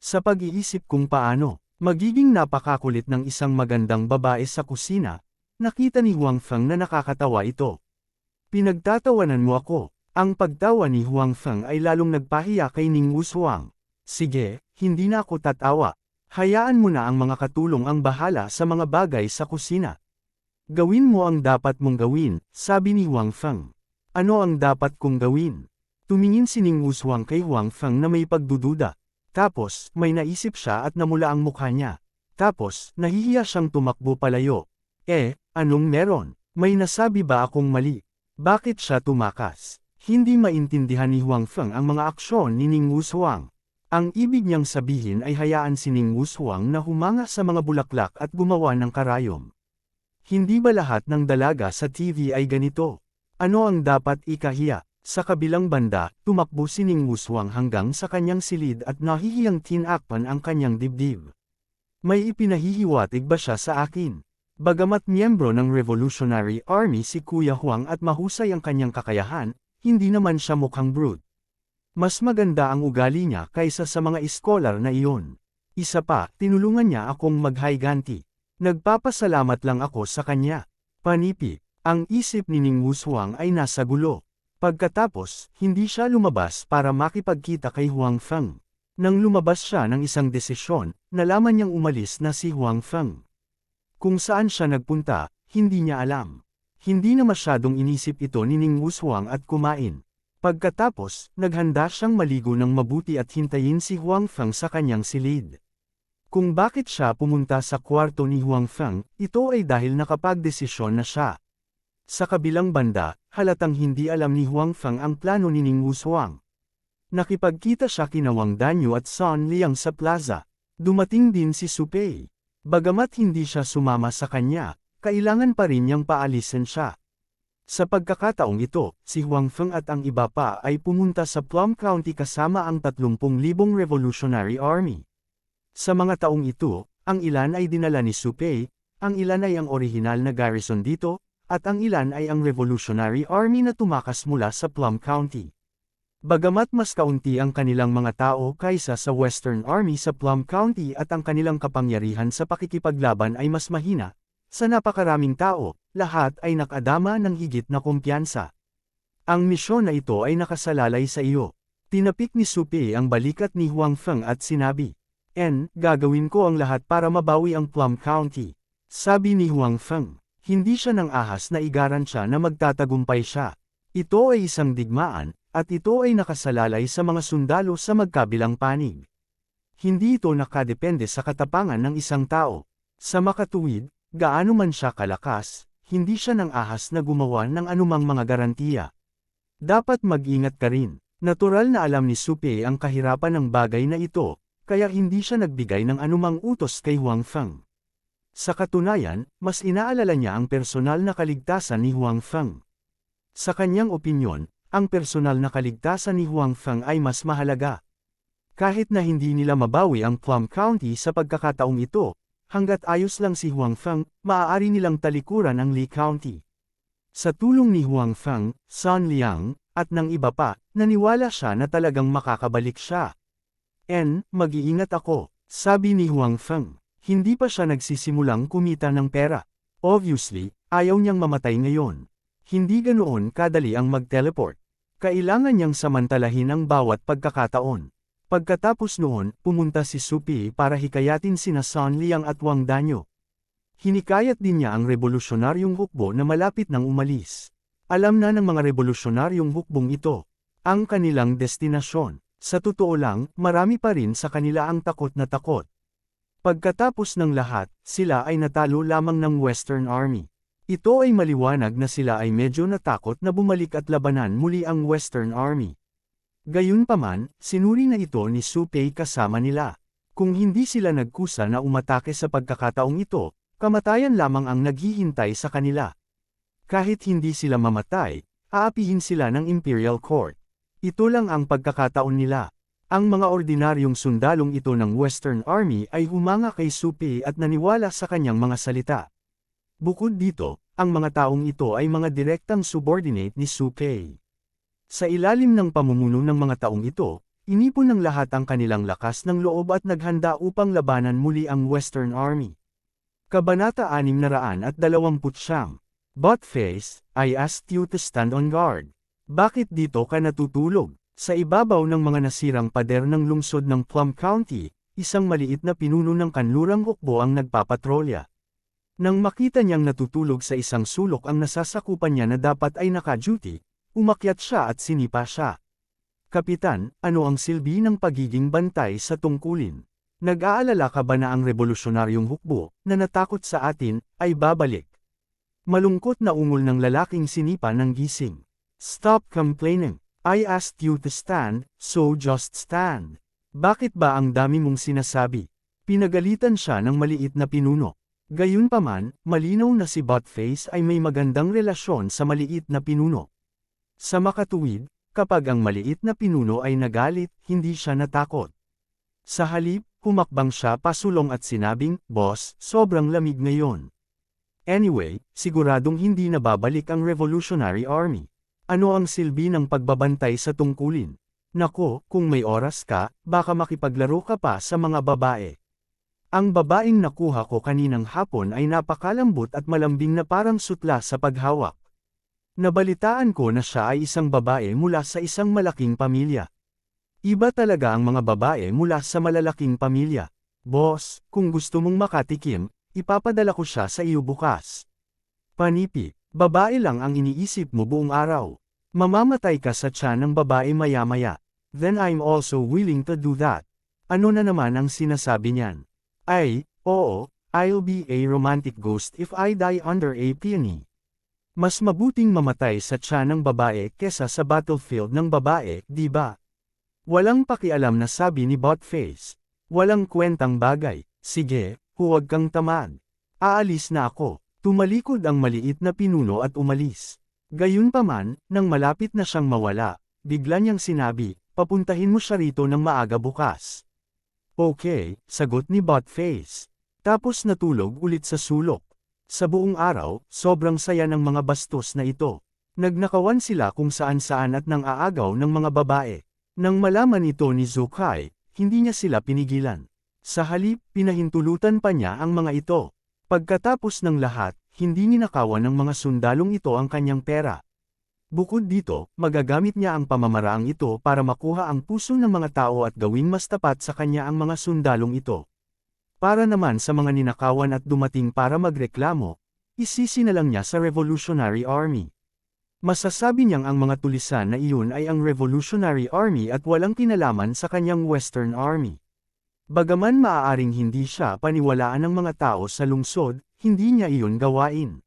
Sa pag-iisip kung paano magiging napakakulit ng isang magandang babae sa kusina, nakita ni Huang Feng na nakakatawa ito. Pinagtatawanan mo ako. Ang pagtawa ni Huang Feng ay lalong nagpahiya kay Ning Wushuang. Sige, hindi na ako tatawa. Hayaan mo na ang mga katulong ang bahala sa mga bagay sa kusina. Gawin mo ang dapat mong gawin, sabi ni Huang Feng. Ano ang dapat kong gawin? Tumingin si Ning Wushuang kay Huang Feng na may pagdududa. Tapos, may naisip siya at namula ang mukha niya. Tapos, nahihiya siyang tumakbo palayo. Anong meron? May nasabi ba akong mali? Bakit siya tumakas? Hindi maintindihan ni Huang Feng ang mga aksyon ni Ning Wushuang. Ang ibig niyang sabihin ay hayaan si Ning Wushuang na humanga sa mga bulaklak at gumawa ng karayom. Hindi ba lahat ng dalaga sa TV ay ganito? Ano ang dapat ikahiya? Sa kabilang banda, tumakbo si Ning Wushuang hanggang sa kanyang silid at nahihiyang tinakpan ang kanyang dibdib. May ipinahihiwatig ba siya sa akin? Bagamat miyembro ng Revolutionary Army si Kuya Huang at mahusay ang kanyang kakayahan, hindi naman siya mukhang brute. Mas maganda ang ugali niya kaysa sa mga iskolar na iyon. Isa pa, tinulungan niya akong maghayganti. Nagpapasalamat lang ako sa kanya. Panipi, ang isip ni Ning Wushuang ay nasa gulo. Pagkatapos, hindi siya lumabas para makipagkita kay Huang Feng. Nang lumabas siya ng isang desisyon, nalaman niyang umalis na si Huang Feng. Kung saan siya nagpunta, hindi niya alam. Hindi na masyadong inisip ito ni Ning Wushuang at kumain. Pagkatapos, naghanda siyang maligo ng mabuti at hintayin si Huang Feng sa kanyang silid. Kung bakit siya pumunta sa kwarto ni Huang Feng, ito ay dahil nakapagdesisyon na siya. Sa kabilang banda, halatang hindi alam ni Huang Feng ang plano ni Ning Wushuang. Nakipagkita siya kina Wang Danyu at Son Liang sa plaza. Dumating din si Su Pei. Bagamat hindi siya sumama sa kanya, kailangan pa rin niyang paalisin siya. Sa pagkakataong ito, si Huang Feng at ang iba pa ay pumunta sa Plum County kasama ang 30,000 Revolutionary Army. Sa mga taong ito, ang ilan ay dinala ni Su Pei, ang ilan ay ang orihinal na garrison dito, at ang ilan ay ang Revolutionary Army na tumakas mula sa Plum County. Bagamat mas kaunti ang kanilang mga tao kaysa sa Western Army sa Plum County at ang kanilang kapangyarihan sa pakikipaglaban ay mas mahina, sa napakaraming tao, lahat ay nakadama ng higit na kumpiyansa. Ang misyon na ito ay nakasalalay sa iyo. Tinapik ni Su Pei ang balikat ni Huang Feng at sinabi, gagawin ko ang lahat para mabawi ang Plum County. Sabi ni Huang Feng, hindi siya nang ahas na igarantiya na magtatagumpay siya. Ito ay isang digmaan, at ito ay nakasalalay sa mga sundalo sa magkabilang panig. Hindi ito nakadepende sa katapangan ng isang tao. Sa makatuwid, gaano man siya kalakas, hindi siya nang ahas na gumawa ng anumang mga garantiya. Dapat mag-ingat ka rin. Natural na alam ni Su Pei ang kahirapan ng bagay na ito, kaya hindi siya nagbigay ng anumang utos kay Huang Feng. Sa katunayan, mas inaalala niya ang personal na kaligtasan ni Huang Feng. Sa kanyang opinyon, ang personal na kaligtasan ni Huang Feng ay mas mahalaga. Kahit na hindi nila mabawi ang Plum County sa pagkakataong ito, hanggat ayos lang si Huang Feng, maaari nilang talikuran ang Li County. Sa tulong ni Huang Feng, Son Liang, at ng iba pa, naniwala siya na talagang makakabalik siya. Mag-iingat ako, sabi ni Huang Feng. Hindi pa siya nagsisimulang kumita ng pera. Obviously, ayaw niyang mamatay ngayon. Hindi ganoon kadali ang mag-teleport. Kailangan niyang samantalahin ang bawat pagkakataon. Pagkatapos noon, pumunta si Su Pei para hikayatin sina Son Liang at Wang Danyu. Hinikayat din niya ang revolusyonaryong hukbo na malapit nang umalis. Alam na ng mga revolusyonaryong hukbong ito ang kanilang destinasyon. Sa totoo lang, marami pa rin sa kanila ang takot na takot. Pagkatapos ng lahat, sila ay natalo lamang ng Western Army. Ito ay maliwanag na sila ay medyo natakot na bumalik at labanan muli ang Western Army. Gayunpaman, sinuri na ito ni Su Pei kasama nila. Kung hindi sila nagkusa na umatake sa pagkakataong ito, kamatayan lamang ang naghihintay sa kanila. Kahit hindi sila mamatay, aapihin sila ng Imperial Court. Ito lang ang pagkakataon nila. Ang mga ordinaryong sundalong ito ng Western Army ay humanga kay Su Pei at naniwala sa kanyang mga salita. Bukod dito, ang mga taong ito ay mga direktang subordinate ni Su Pei. Sa ilalim ng pamumuno ng mga taong ito, inipon ng lahat ang kanilang lakas ng loob at naghanda upang labanan muli ang Western Army. Kabanata 629. Buttface, I asked you to stand on guard. Bakit dito ka natutulog? Sa ibabaw ng mga nasirang pader ng lungsod ng Plum County, isang maliit na pinuno ng kanlurang hukbo ang nagpapatrolya. Nang makita niyang natutulog sa isang sulok ang nasasakupan niya na dapat ay naka-duty, umakyat siya at sinipa siya. Kapitan, ano ang silbi ng pagiging bantay sa tungkulin? Nag-aalala ka ba na ang revolusyonaryong hukbo, na natakot sa atin, ay babalik? Malungkot na ungol ng lalaking sinipa ng gising. Stop complaining. I asked you to stand, so just stand. Bakit ba ang dami mong sinasabi? Pinagalitan siya ng maliit na pinuno. Gayunpaman, malinaw na si Buttface ay may magandang relasyon sa maliit na pinuno. Sa makatuwid, kapag ang maliit na pinuno ay nagalit, hindi siya natakot. Sa halip, humakbang siya pasulong at sinabing, "Boss, sobrang lamig ngayon." Anyway, siguradong hindi na babalik ang Revolutionary Army. Ano ang silbi ng pagbabantay sa tungkulin? Nako, kung may oras ka, baka makipaglaro ka pa sa mga babae. Ang babaeng nakuha ko kaninang hapon ay napakalambot at malambing na parang sutla sa paghawak. Nabalitaan ko na siya ay isang babae mula sa isang malaking pamilya. Iba talaga ang mga babae mula sa malalaking pamilya. Boss, kung gusto mong makatikim, ipapadala ko siya sa iyo bukas. Panipi, babae lang ang iniisip mo buong araw. Mamamatay ka sa tiyan ng babae maya-maya. Then I'm also willing to do that. Ano na naman ang sinasabi niyan? Ay, oo, I'll be a romantic ghost if I die under a peony. Mas mabuting mamatay sa tiyan ng babae kesa sa battlefield ng babae, di ba? Walang pakialam na sabi ni Botface. Walang kwentang bagay. Sige, huwag kang tamad. Aalis na ako. Tumalikod ang maliit na pinuno at umalis. Gayunpaman, nang malapit na siyang mawala, bigla niyang sinabi, papuntahin mo siya rito ng maaga bukas. Okay, sagot ni Botface. Tapos natulog ulit sa sulok. Sa buong araw, sobrang saya ng mga bastos na ito. Nagnakawan sila kung saan-saan at nang aagaw ng mga babae. Nang malaman ito ni Zukai, hindi niya sila pinigilan. Sa halip, pinahintulutan pa niya ang mga ito. Pagkatapos ng lahat, hindi ninakawan ng mga sundalong ito ang kanyang pera. Bukod dito, magagamit niya ang pamamaraang ito para makuha ang puso ng mga tao at gawing mas tapat sa kanya ang mga sundalong ito. Para naman sa mga ninakawan at dumating para magreklamo, isisi na lang niya sa Revolutionary Army. Masasabi niyang ang mga tulisan na iyon ay ang Revolutionary Army at walang kinalaman sa kanyang Western Army. Bagaman maaaring hindi siya paniwalaan ng mga tao sa lungsod, hindi niya iyon gawain.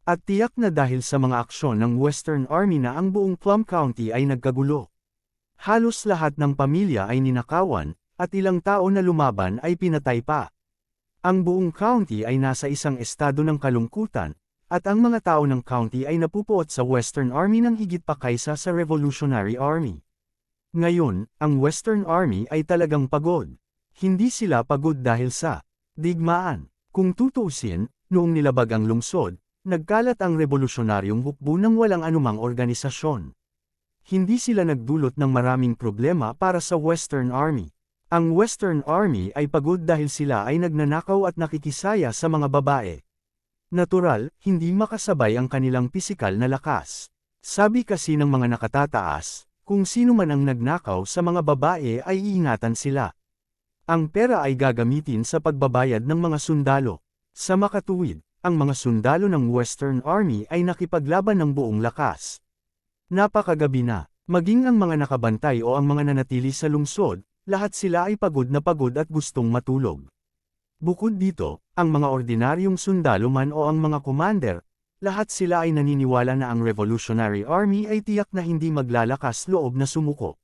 At tiyak na dahil sa mga aksyon ng Western Army na ang buong Plum County ay nagkagulo. Halos lahat ng pamilya ay ninakawan, at ilang tao na lumaban ay pinatay pa. Ang buong county ay nasa isang estado ng kalungkutan, at ang mga tao ng county ay napupuot sa Western Army ng higit pa kaysa sa Revolutionary Army. Ngayon, ang Western Army ay talagang pagod. Hindi sila pagod dahil sa digmaan. Kung tutuusin, noong nilabag ang lungsod, nagkalat ang revolusyonaryong hukbo ng walang anumang organisasyon. Hindi sila nagdulot ng maraming problema para sa Western Army. Ang Western Army ay pagod dahil sila ay nagnanakaw at nakikisaya sa mga babae. Natural, hindi makasabay ang kanilang pisikal na lakas. Sabi kasi ng mga nakatataas, kung sino man ang nagnakaw sa mga babae ay iingatan sila. Ang pera ay gagamitin sa pagbabayad ng mga sundalo. Sa makatuwid, ang mga sundalo ng Western Army ay nakipaglaban ng buong lakas. Napakagabi na, maging ang mga nakabantay o ang mga nanatili sa lungsod, lahat sila ay pagod at gustong matulog. Bukod dito, ang mga ordinaryong sundalo man o ang mga commander, lahat sila ay naniniwala na ang Revolutionary Army ay tiyak na hindi maglalakas loob na sumuko.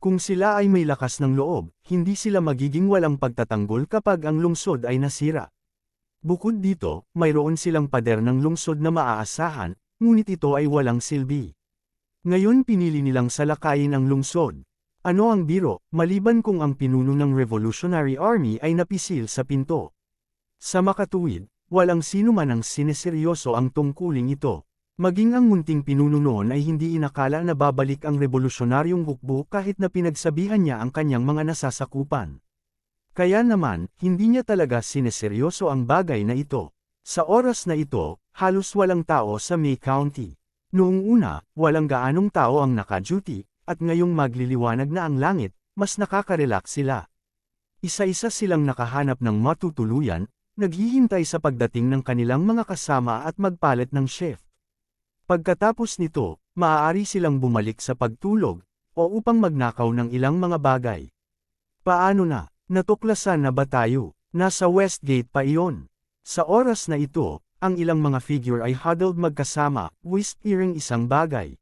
Kung sila ay may lakas ng loob, hindi sila magiging walang pagtatanggol kapag ang lungsod ay nasira. Bukod dito, mayroon silang pader ng lungsod na maaasahan, ngunit ito ay walang silbi. Ngayon pinili nilang salakayin ang lungsod. Ano ang biro, maliban kung ang pinuno ng Revolutionary Army ay napisil sa pinto? Sa makatuwid, walang sino man ang sineseryoso ang tungkuling ito. Maging ang munting pinuno noon ay hindi inakala na babalik ang revolusyonaryong hukbo kahit na pinagsabihan niya ang kanyang mga nasasakupan. Kaya naman, hindi niya talaga sineseryoso ang bagay na ito. Sa oras na ito, halos walang tao sa May County. Noong una, walang gaanong tao ang naka-duty, at ngayong magliliwanag na ang langit, mas nakaka-relax sila. Isa-isa silang nakahanap ng matutuluyan, naghihintay sa pagdating ng kanilang mga kasama at magpalit ng shift. Pagkatapos nito, maaari silang bumalik sa pagtulog, o upang magnakaw ng ilang mga bagay. Paano na? Natuklasan na ba tayo? Nasa Westgate pa iyon. Sa oras na ito, ang ilang mga figure ay huddled magkasama, whispering isang bagay.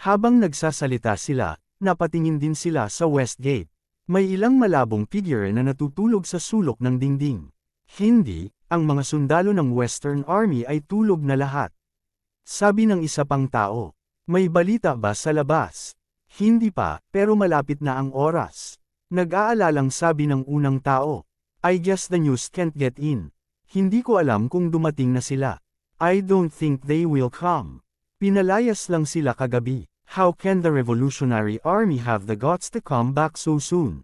Habang nagsasalita sila, napatingin din sila sa Westgate. May ilang malabong figure na natutulog sa sulok ng dingding. Hindi, ang mga sundalo ng Western Army ay tulog na lahat. Sabi ng isa pang tao, may balita ba sa labas? Hindi pa, pero malapit na ang oras. Nag-aalalang sabi ng unang tao, I guess the news can't get in. Hindi ko alam kung dumating na sila. I don't think they will come. Pinalayas lang sila kagabi. How can the Revolutionary Army have the guts to come back so soon?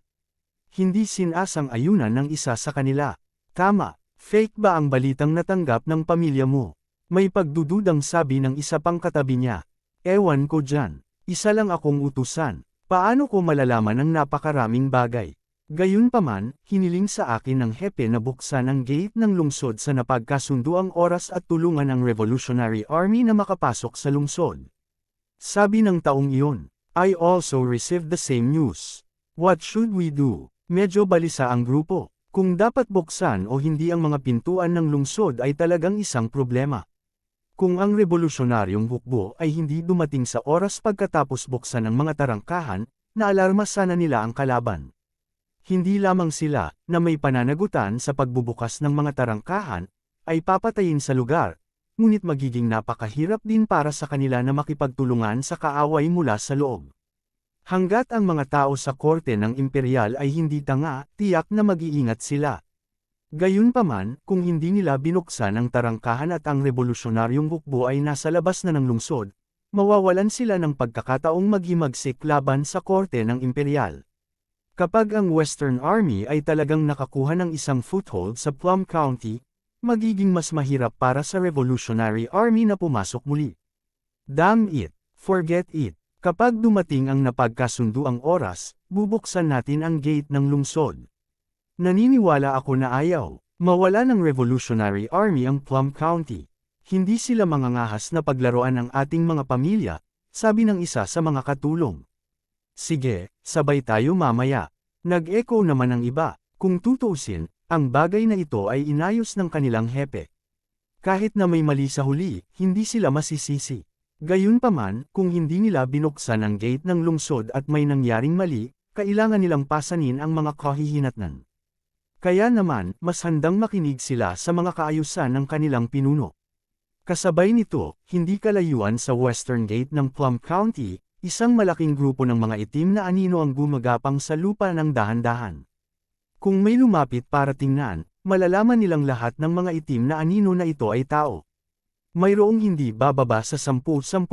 Hindi sinasang-ayunan ng isa sa kanila. Tama, fake ba ang balitang natanggap ng pamilya mo? May pagdududang sabi ng isa pang katabi niya. Ewan ko dyan. Isa lang akong utusan. Paano ko malalaman ang napakaraming bagay? Gayunpaman, hiniling sa akin ng hepe na buksan ang gate ng lungsod sa napagkasunduang oras at tulungan ang Revolutionary Army na makapasok sa lungsod. Sabi ng taong iyon, I also received the same news. What should we do? Medyo balisa ang grupo. Kung dapat buksan o hindi ang mga pintuan ng lungsod ay talagang isang problema. Kung ang revolusyonaryong hukbo ay hindi dumating sa oras pagkatapos buksan ng mga tarangkahan, naalarma sana nila ang kalaban. Hindi lamang sila, na may pananagutan sa pagbubukas ng mga tarangkahan, ay papatayin sa lugar, ngunit magiging napakahirap din para sa kanila na makipagtulungan sa kaaway mula sa loob. Hanggat ang mga tao sa korte ng imperial ay hindi tanga, tiyak na mag-iingat sila. Gayunpaman, kung hindi nila binuksan ang tarangkahan at ang revolusyonaryong hukbo ay nasa labas na ng lungsod, mawawalan sila ng pagkakataong maghimagsik laban sa korte ng imperial. Kapag ang Western Army ay talagang nakakuha ng isang foothold sa Plum County, magiging mas mahirap para sa Revolutionary Army na pumasok muli. Damn it, forget it. Kapag dumating ang napagkasunduang oras, bubuksan natin ang gate ng lungsod. Naniniwala ako na ayaw mawala ng Revolutionary Army ang Plum County. Hindi sila mangangahas na paglaruan ng ating mga pamilya, sabi ng isa sa mga katulong. Sige, sabay tayo mamaya. Nag-echo naman ang iba. Kung tutuusin, ang bagay na ito ay inayos ng kanilang hepe. Kahit na may mali sa huli, hindi sila masisisi. Gayunpaman, kung hindi nila binuksan ang gate ng lungsod at may nangyaring mali, kailangan nilang pasanin ang mga kahihinatnan. Kaya naman, mas handang makinig sila sa mga kaayusan ng kanilang pinuno. Kasabay nito, hindi kalayuan sa western gate ng Plum County, isang malaking grupo ng mga itim na anino ang gumagapang sa lupa ng dahan-dahan. Kung may lumapit para tingnan, malalaman nilang lahat ng mga itim na anino na ito ay tao. Mayroong hindi bababa sa 10,000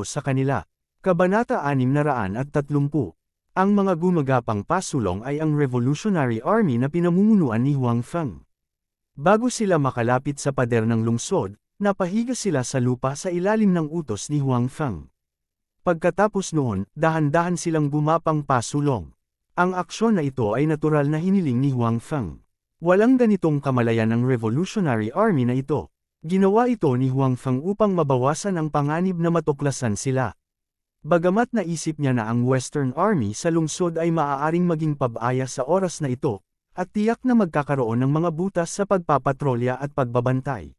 sa kanila. Kabanata 630. Ang mga gumagapang pasulong ay ang Revolutionary Army na pinamumunuan ni Huang Feng. Bago sila makalapit sa pader ng lungsod, napahiga sila sa lupa sa ilalim ng utos ni Huang Feng. Pagkatapos noon, dahan-dahan silang gumapang pasulong. Ang aksyon na ito ay natural na hiniling ni Huang Feng. Walang ganitong kamalayan ng Revolutionary Army na ito. Ginawa ito ni Huang Feng upang mabawasan ang panganib na matuklasan sila. Bagamat naisip niya na ang Western Army sa lungsod ay maaaring maging pabaya sa oras na ito, at tiyak na magkakaroon ng mga butas sa pagpapatrolya at pagbabantay.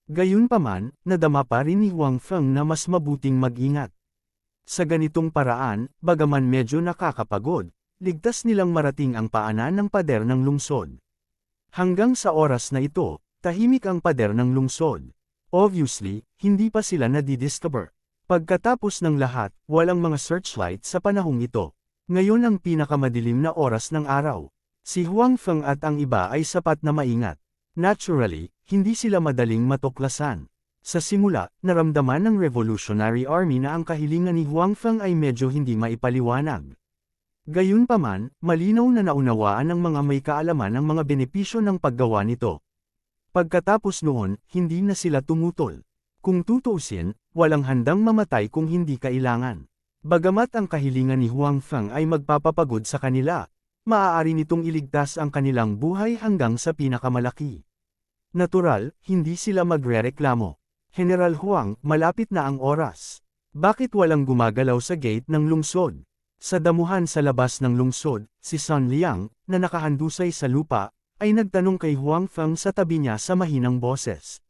Gayunpaman, nadama pa rin ni Huang Feng na mas mabuting mag-ingat. Sa ganitong paraan, bagaman medyo nakakapagod, ligtas nilang marating ang paanan ng pader ng lungsod. Hanggang sa oras na ito, tahimik ang pader ng lungsod. Obviously, hindi pa sila nadidiscover. Pagkatapos ng lahat, walang mga searchlight sa panahong ito. Ngayon ang pinakamadilim na oras ng araw. Si Huang Feng at ang iba ay sapat na maingat. Naturally, hindi sila madaling matuklasan. Sa simula, naramdaman ng Revolutionary Army na ang kahilingan ni Huang Feng ay medyo hindi maipaliwanag. Gayunpaman, malinaw na naunawaan ng mga may kaalaman ang mga benepisyo ng paggawa nito. Pagkatapos noon, hindi na sila tumutol. Kung tutuusin, walang handang mamatay kung hindi kailangan. Bagamat ang kahilingan ni Huang Feng ay magpapapagod sa kanila, maaari nitong iligtas ang kanilang buhay hanggang sa pinakamalaki. Natural, hindi sila magrereklamo. General Huang, malapit na ang oras. Bakit walang gumagalaw sa gate ng lungsod? Sa damuhan sa labas ng lungsod, si Sun Liang, na nakahandusay sa lupa, ay nagtanong kay Huang Feng sa tabi niya sa mahinang boses.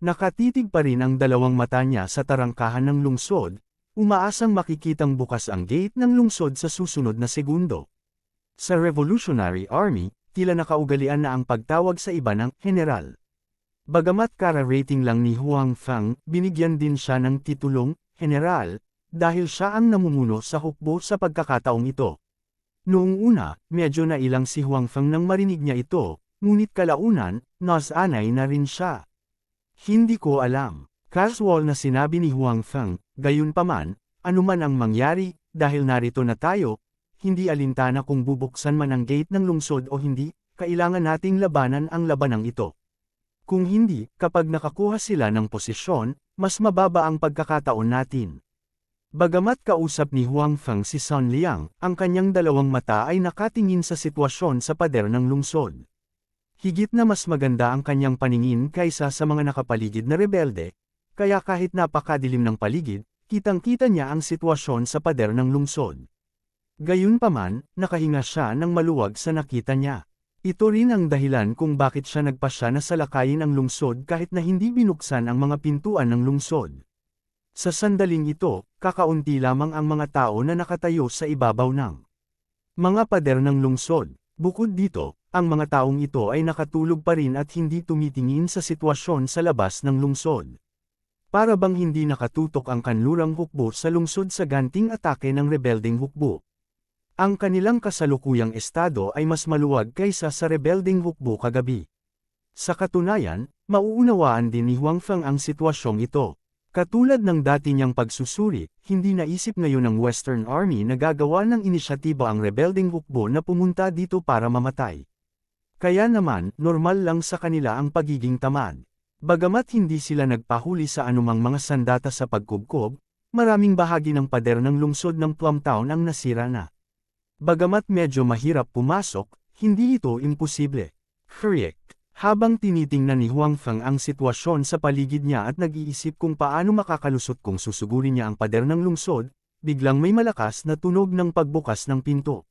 Nakatitig pa rin ang dalawang mata niya sa tarangkahan ng lungsod, umaasang makikitang bukas ang gate ng lungsod sa susunod na segundo. Sa Revolutionary Army, tila nakaugalian na ang pagtawag sa iba ng general. Bagamat kara-rating lang ni Huang Feng, binigyan din siya ng titulong general, dahil siya ang namumuno sa hukbo sa pagkakataong ito. Noong una, medyo nailang si Huang Feng nang marinig niya ito, ngunit kalaunan, nasanay na rin siya. Hindi ko alam. Casual na sinabi ni Huang Feng, gayunpaman, anuman ang mangyari, dahil narito na tayo, hindi alintana kung bubuksan man ang gate ng lungsod o hindi, kailangan nating labanan ang labanang ito. Kung hindi, kapag nakakuha sila ng posisyon, mas mababa ang pagkakataon natin. Bagamat kausap ni Huang Feng si Sun Liang, ang kanyang dalawang mata ay nakatingin sa sitwasyon sa pader ng lungsod. Higit na mas maganda ang kanyang paningin kaysa sa mga nakapaligid na rebelde, kaya kahit napakadilim ng paligid, kitang-kita niya ang sitwasyon sa pader ng lungsod. Gayunpaman, nakahinga siya ng maluwag sa nakita niya. Ito rin ang dahilan kung bakit siya nagpasya na salakayin ang lungsod kahit na hindi binuksan ang mga pintuan ng lungsod. Sa sandaling ito, kakaunti lamang ang mga tao na nakatayo sa ibabaw ng mga pader ng lungsod. Bukod dito, ang mga taong ito ay nakatulog pa rin at hindi tumitingin sa sitwasyon sa labas ng lungsod. Para bang hindi nakatutok ang kanlurang hukbo sa lungsod sa ganting atake ng rebelding hukbo. Ang kanilang kasalukuyang estado ay mas maluwag kaysa sa rebelding hukbo kagabi. Sa katunayan, mauunawaan din ni Huang Feng ang sitwasyong ito. Katulad ng dati niyang pagsusuri, hindi naisip ngayon ng Western Army na gagawa ng inisyatiba ang rebelding hukbo na pumunta dito para mamatay. Kaya naman, normal lang sa kanila ang pagiging tamad. Bagamat hindi sila nagpahuli sa anumang mga sandata sa pagkubkob, maraming bahagi ng pader ng lungsod ng Plumtown ang nasira na. Bagamat medyo mahirap pumasok, hindi ito imposible. Correct. Habang tinitingnan ni Huang Feng ang sitwasyon sa paligid niya at nag-iisip kung paano makakalusot kung susugurin niya ang pader ng lungsod, biglang may malakas na tunog ng pagbukas ng pinto.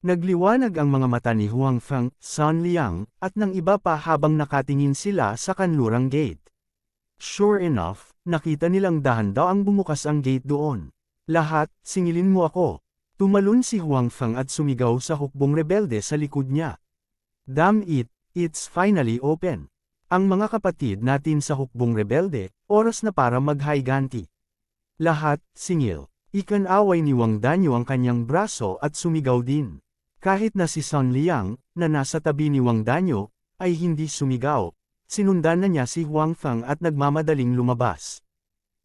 Nagliwanag ang mga mata ni Huang Feng, Sun Liang, at ng iba pa habang nakatingin sila sa kanlurang gate. Sure enough, nakita nilang dahan-daang bumukas ang gate doon. Lahat, singilin mo ako. Tumalon si Huang Feng at sumigaw sa hukbong rebelde sa likod niya. Damn it, it's finally open. Ang mga kapatid natin sa hukbong rebelde, oras na para maghiganti. Lahat, singil. Ikan-away ni Wang Danyo ang kanyang braso at sumigaw din. Kahit na si Sun Liang, na nasa tabi ni Wang Danyo, ay hindi sumigaw. Sinundan na niya si Huang Feng at nagmamadaling lumabas.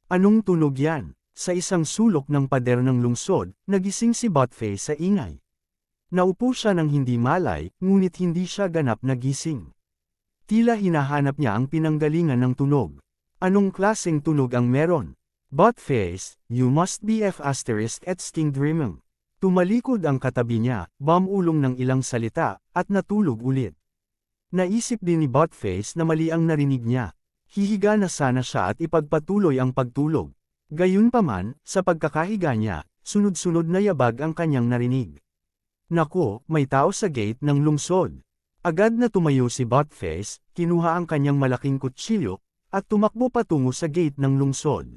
Anong tunog yan? Sa isang sulok ng pader ng lungsod, nagising si Botface sa ingay. Naupo siya ng hindi malay, ngunit hindi siya ganap na gising. Tila hinahanap niya ang pinanggalingan ng tunog. Anong klaseng tunog ang meron? Botface, you must be F** at sting dreaming. Tumalikod ang katabi niya, bumulong ng ilang salita, at natulog ulit. Naisip din ni Botface na mali ang narinig niya. Hihiga na sana siya at ipagpatuloy ang pagtulog. Gayunpaman, sa pagkakahiga niya, sunod-sunod na yabag ang kanyang narinig. Naku, may tao sa gate ng lungsod. Agad na tumayo si Botface, kinuha ang kanyang malaking kutsilyo, at tumakbo patungo sa gate ng lungsod.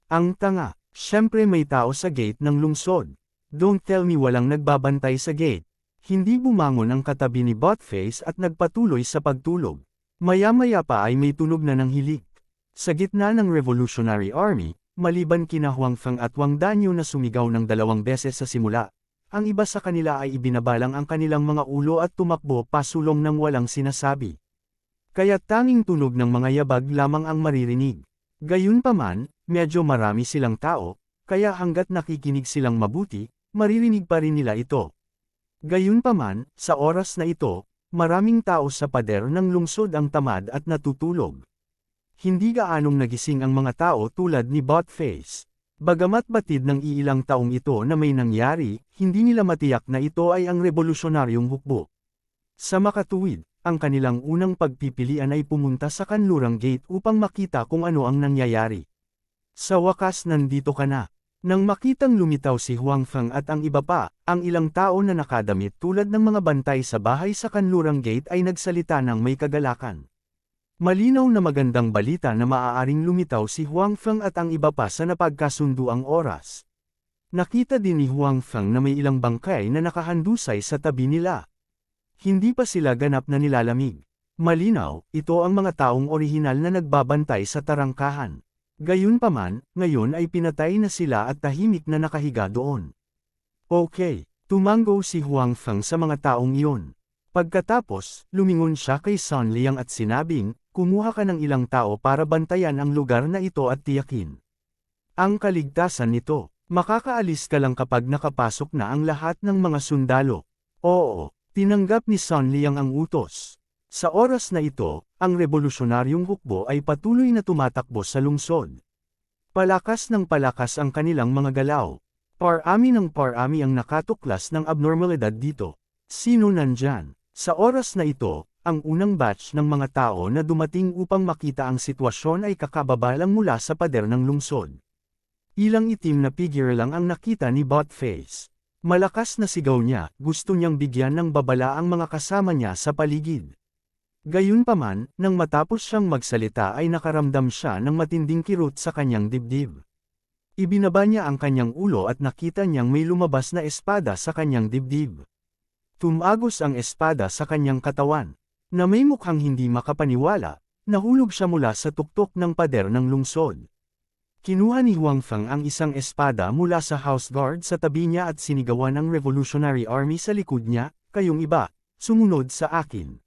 Ang tanga, syempre may tao sa gate ng lungsod. Don't tell me walang nagbabantay sa gate. Hindi bumangon ang katabi ni Botface at nagpatuloy sa pagtulog. Maya-maya pa ay may tunog na ng hilik. Sa gitna ng Revolutionary Army, maliban kina Huang Feng at Wang Danyo na sumigaw ng 2 beses sa simula, ang iba sa kanila ay ibinabalang ang kanilang mga ulo at tumakbo pasulong ng walang sinasabi. Kaya tanging tunog ng mga yabag lamang ang maririnig. Gayunpaman, medyo marami silang tao, kaya hanggat nakikinig silang mabuti, maririnig pa rin nila ito. Gayunpaman, sa oras na ito, maraming tao sa pader ng lungsod ang tamad at natutulog. Hindi gaanong nagising ang mga tao tulad ni Botface. Bagamat batid ng iilang taong ito na may nangyari, hindi nila matiyak na ito ay ang revolusyonaryong hukbo. Sa makatuwid, ang kanilang unang pagpipilian ay pumunta sa kanlurang gate upang makita kung ano ang nangyayari. Sa wakas nandito ka na. Nang makitang lumitaw si Huang Feng at ang iba pa, ang ilang tao na nakadamit tulad ng mga bantay sa bahay sa kanlurang gate ay nagsalita ng may kagalakan. Malinaw na magandang balita na maaaring lumitaw si Huang Feng at ang iba pa sa napagkasunduang oras. Nakita din ni Huang Feng na may ilang bangkay na nakahandusay sa tabi nila. Hindi pa sila ganap na nilalamig. Malinaw, ito ang mga taong orihinal na nagbabantay sa tarangkahan. Gayunpaman, ngayon ay pinatay na sila at tahimik na nakahiga doon. Okay, tumango si Huang Feng sa mga taong iyon. Pagkatapos, lumingon siya kay Sun Liang at sinabing, kumuha ka ng ilang tao para bantayan ang lugar na ito at tiyakin ang kaligtasan nito. Makakaalis ka lang kapag nakapasok na ang lahat ng mga sundalo. Oo, tinanggap ni Sun Liang ang utos. Sa oras na ito, ang revolusyonaryong hukbo ay patuloy na tumatakbo sa lungsod. Palakas ng palakas ang kanilang mga galaw. Parami ng parami ang nakatuklas ng abnormalidad dito. Sino nandyan? Sa oras na ito, ang unang batch ng mga tao na dumating upang makita ang sitwasyon ay kakababalang mula sa pader ng lungsod. Ilang itim na figure lang ang nakita ni Buttface. Malakas na sigaw niya, gusto niyang bigyan ng babala ang mga kasama niya sa paligid. Gayunpaman, nang matapos siyang magsalita ay nakaramdam siya ng matinding kirot sa kanyang dibdib. Ibinaba niya ang kanyang ulo at nakita niyang may lumabas na espada sa kanyang dibdib. Tumagos ang espada sa kanyang katawan. Na may mukhang hindi makapaniwala, nahulog siya mula sa tuktok ng pader ng lungsod. Kinuha ni Huang Feng ang isang espada mula sa house guard sa tabi niya at sinigawan ng Revolutionary Army sa likod niya, kayong iba, sumunod sa akin.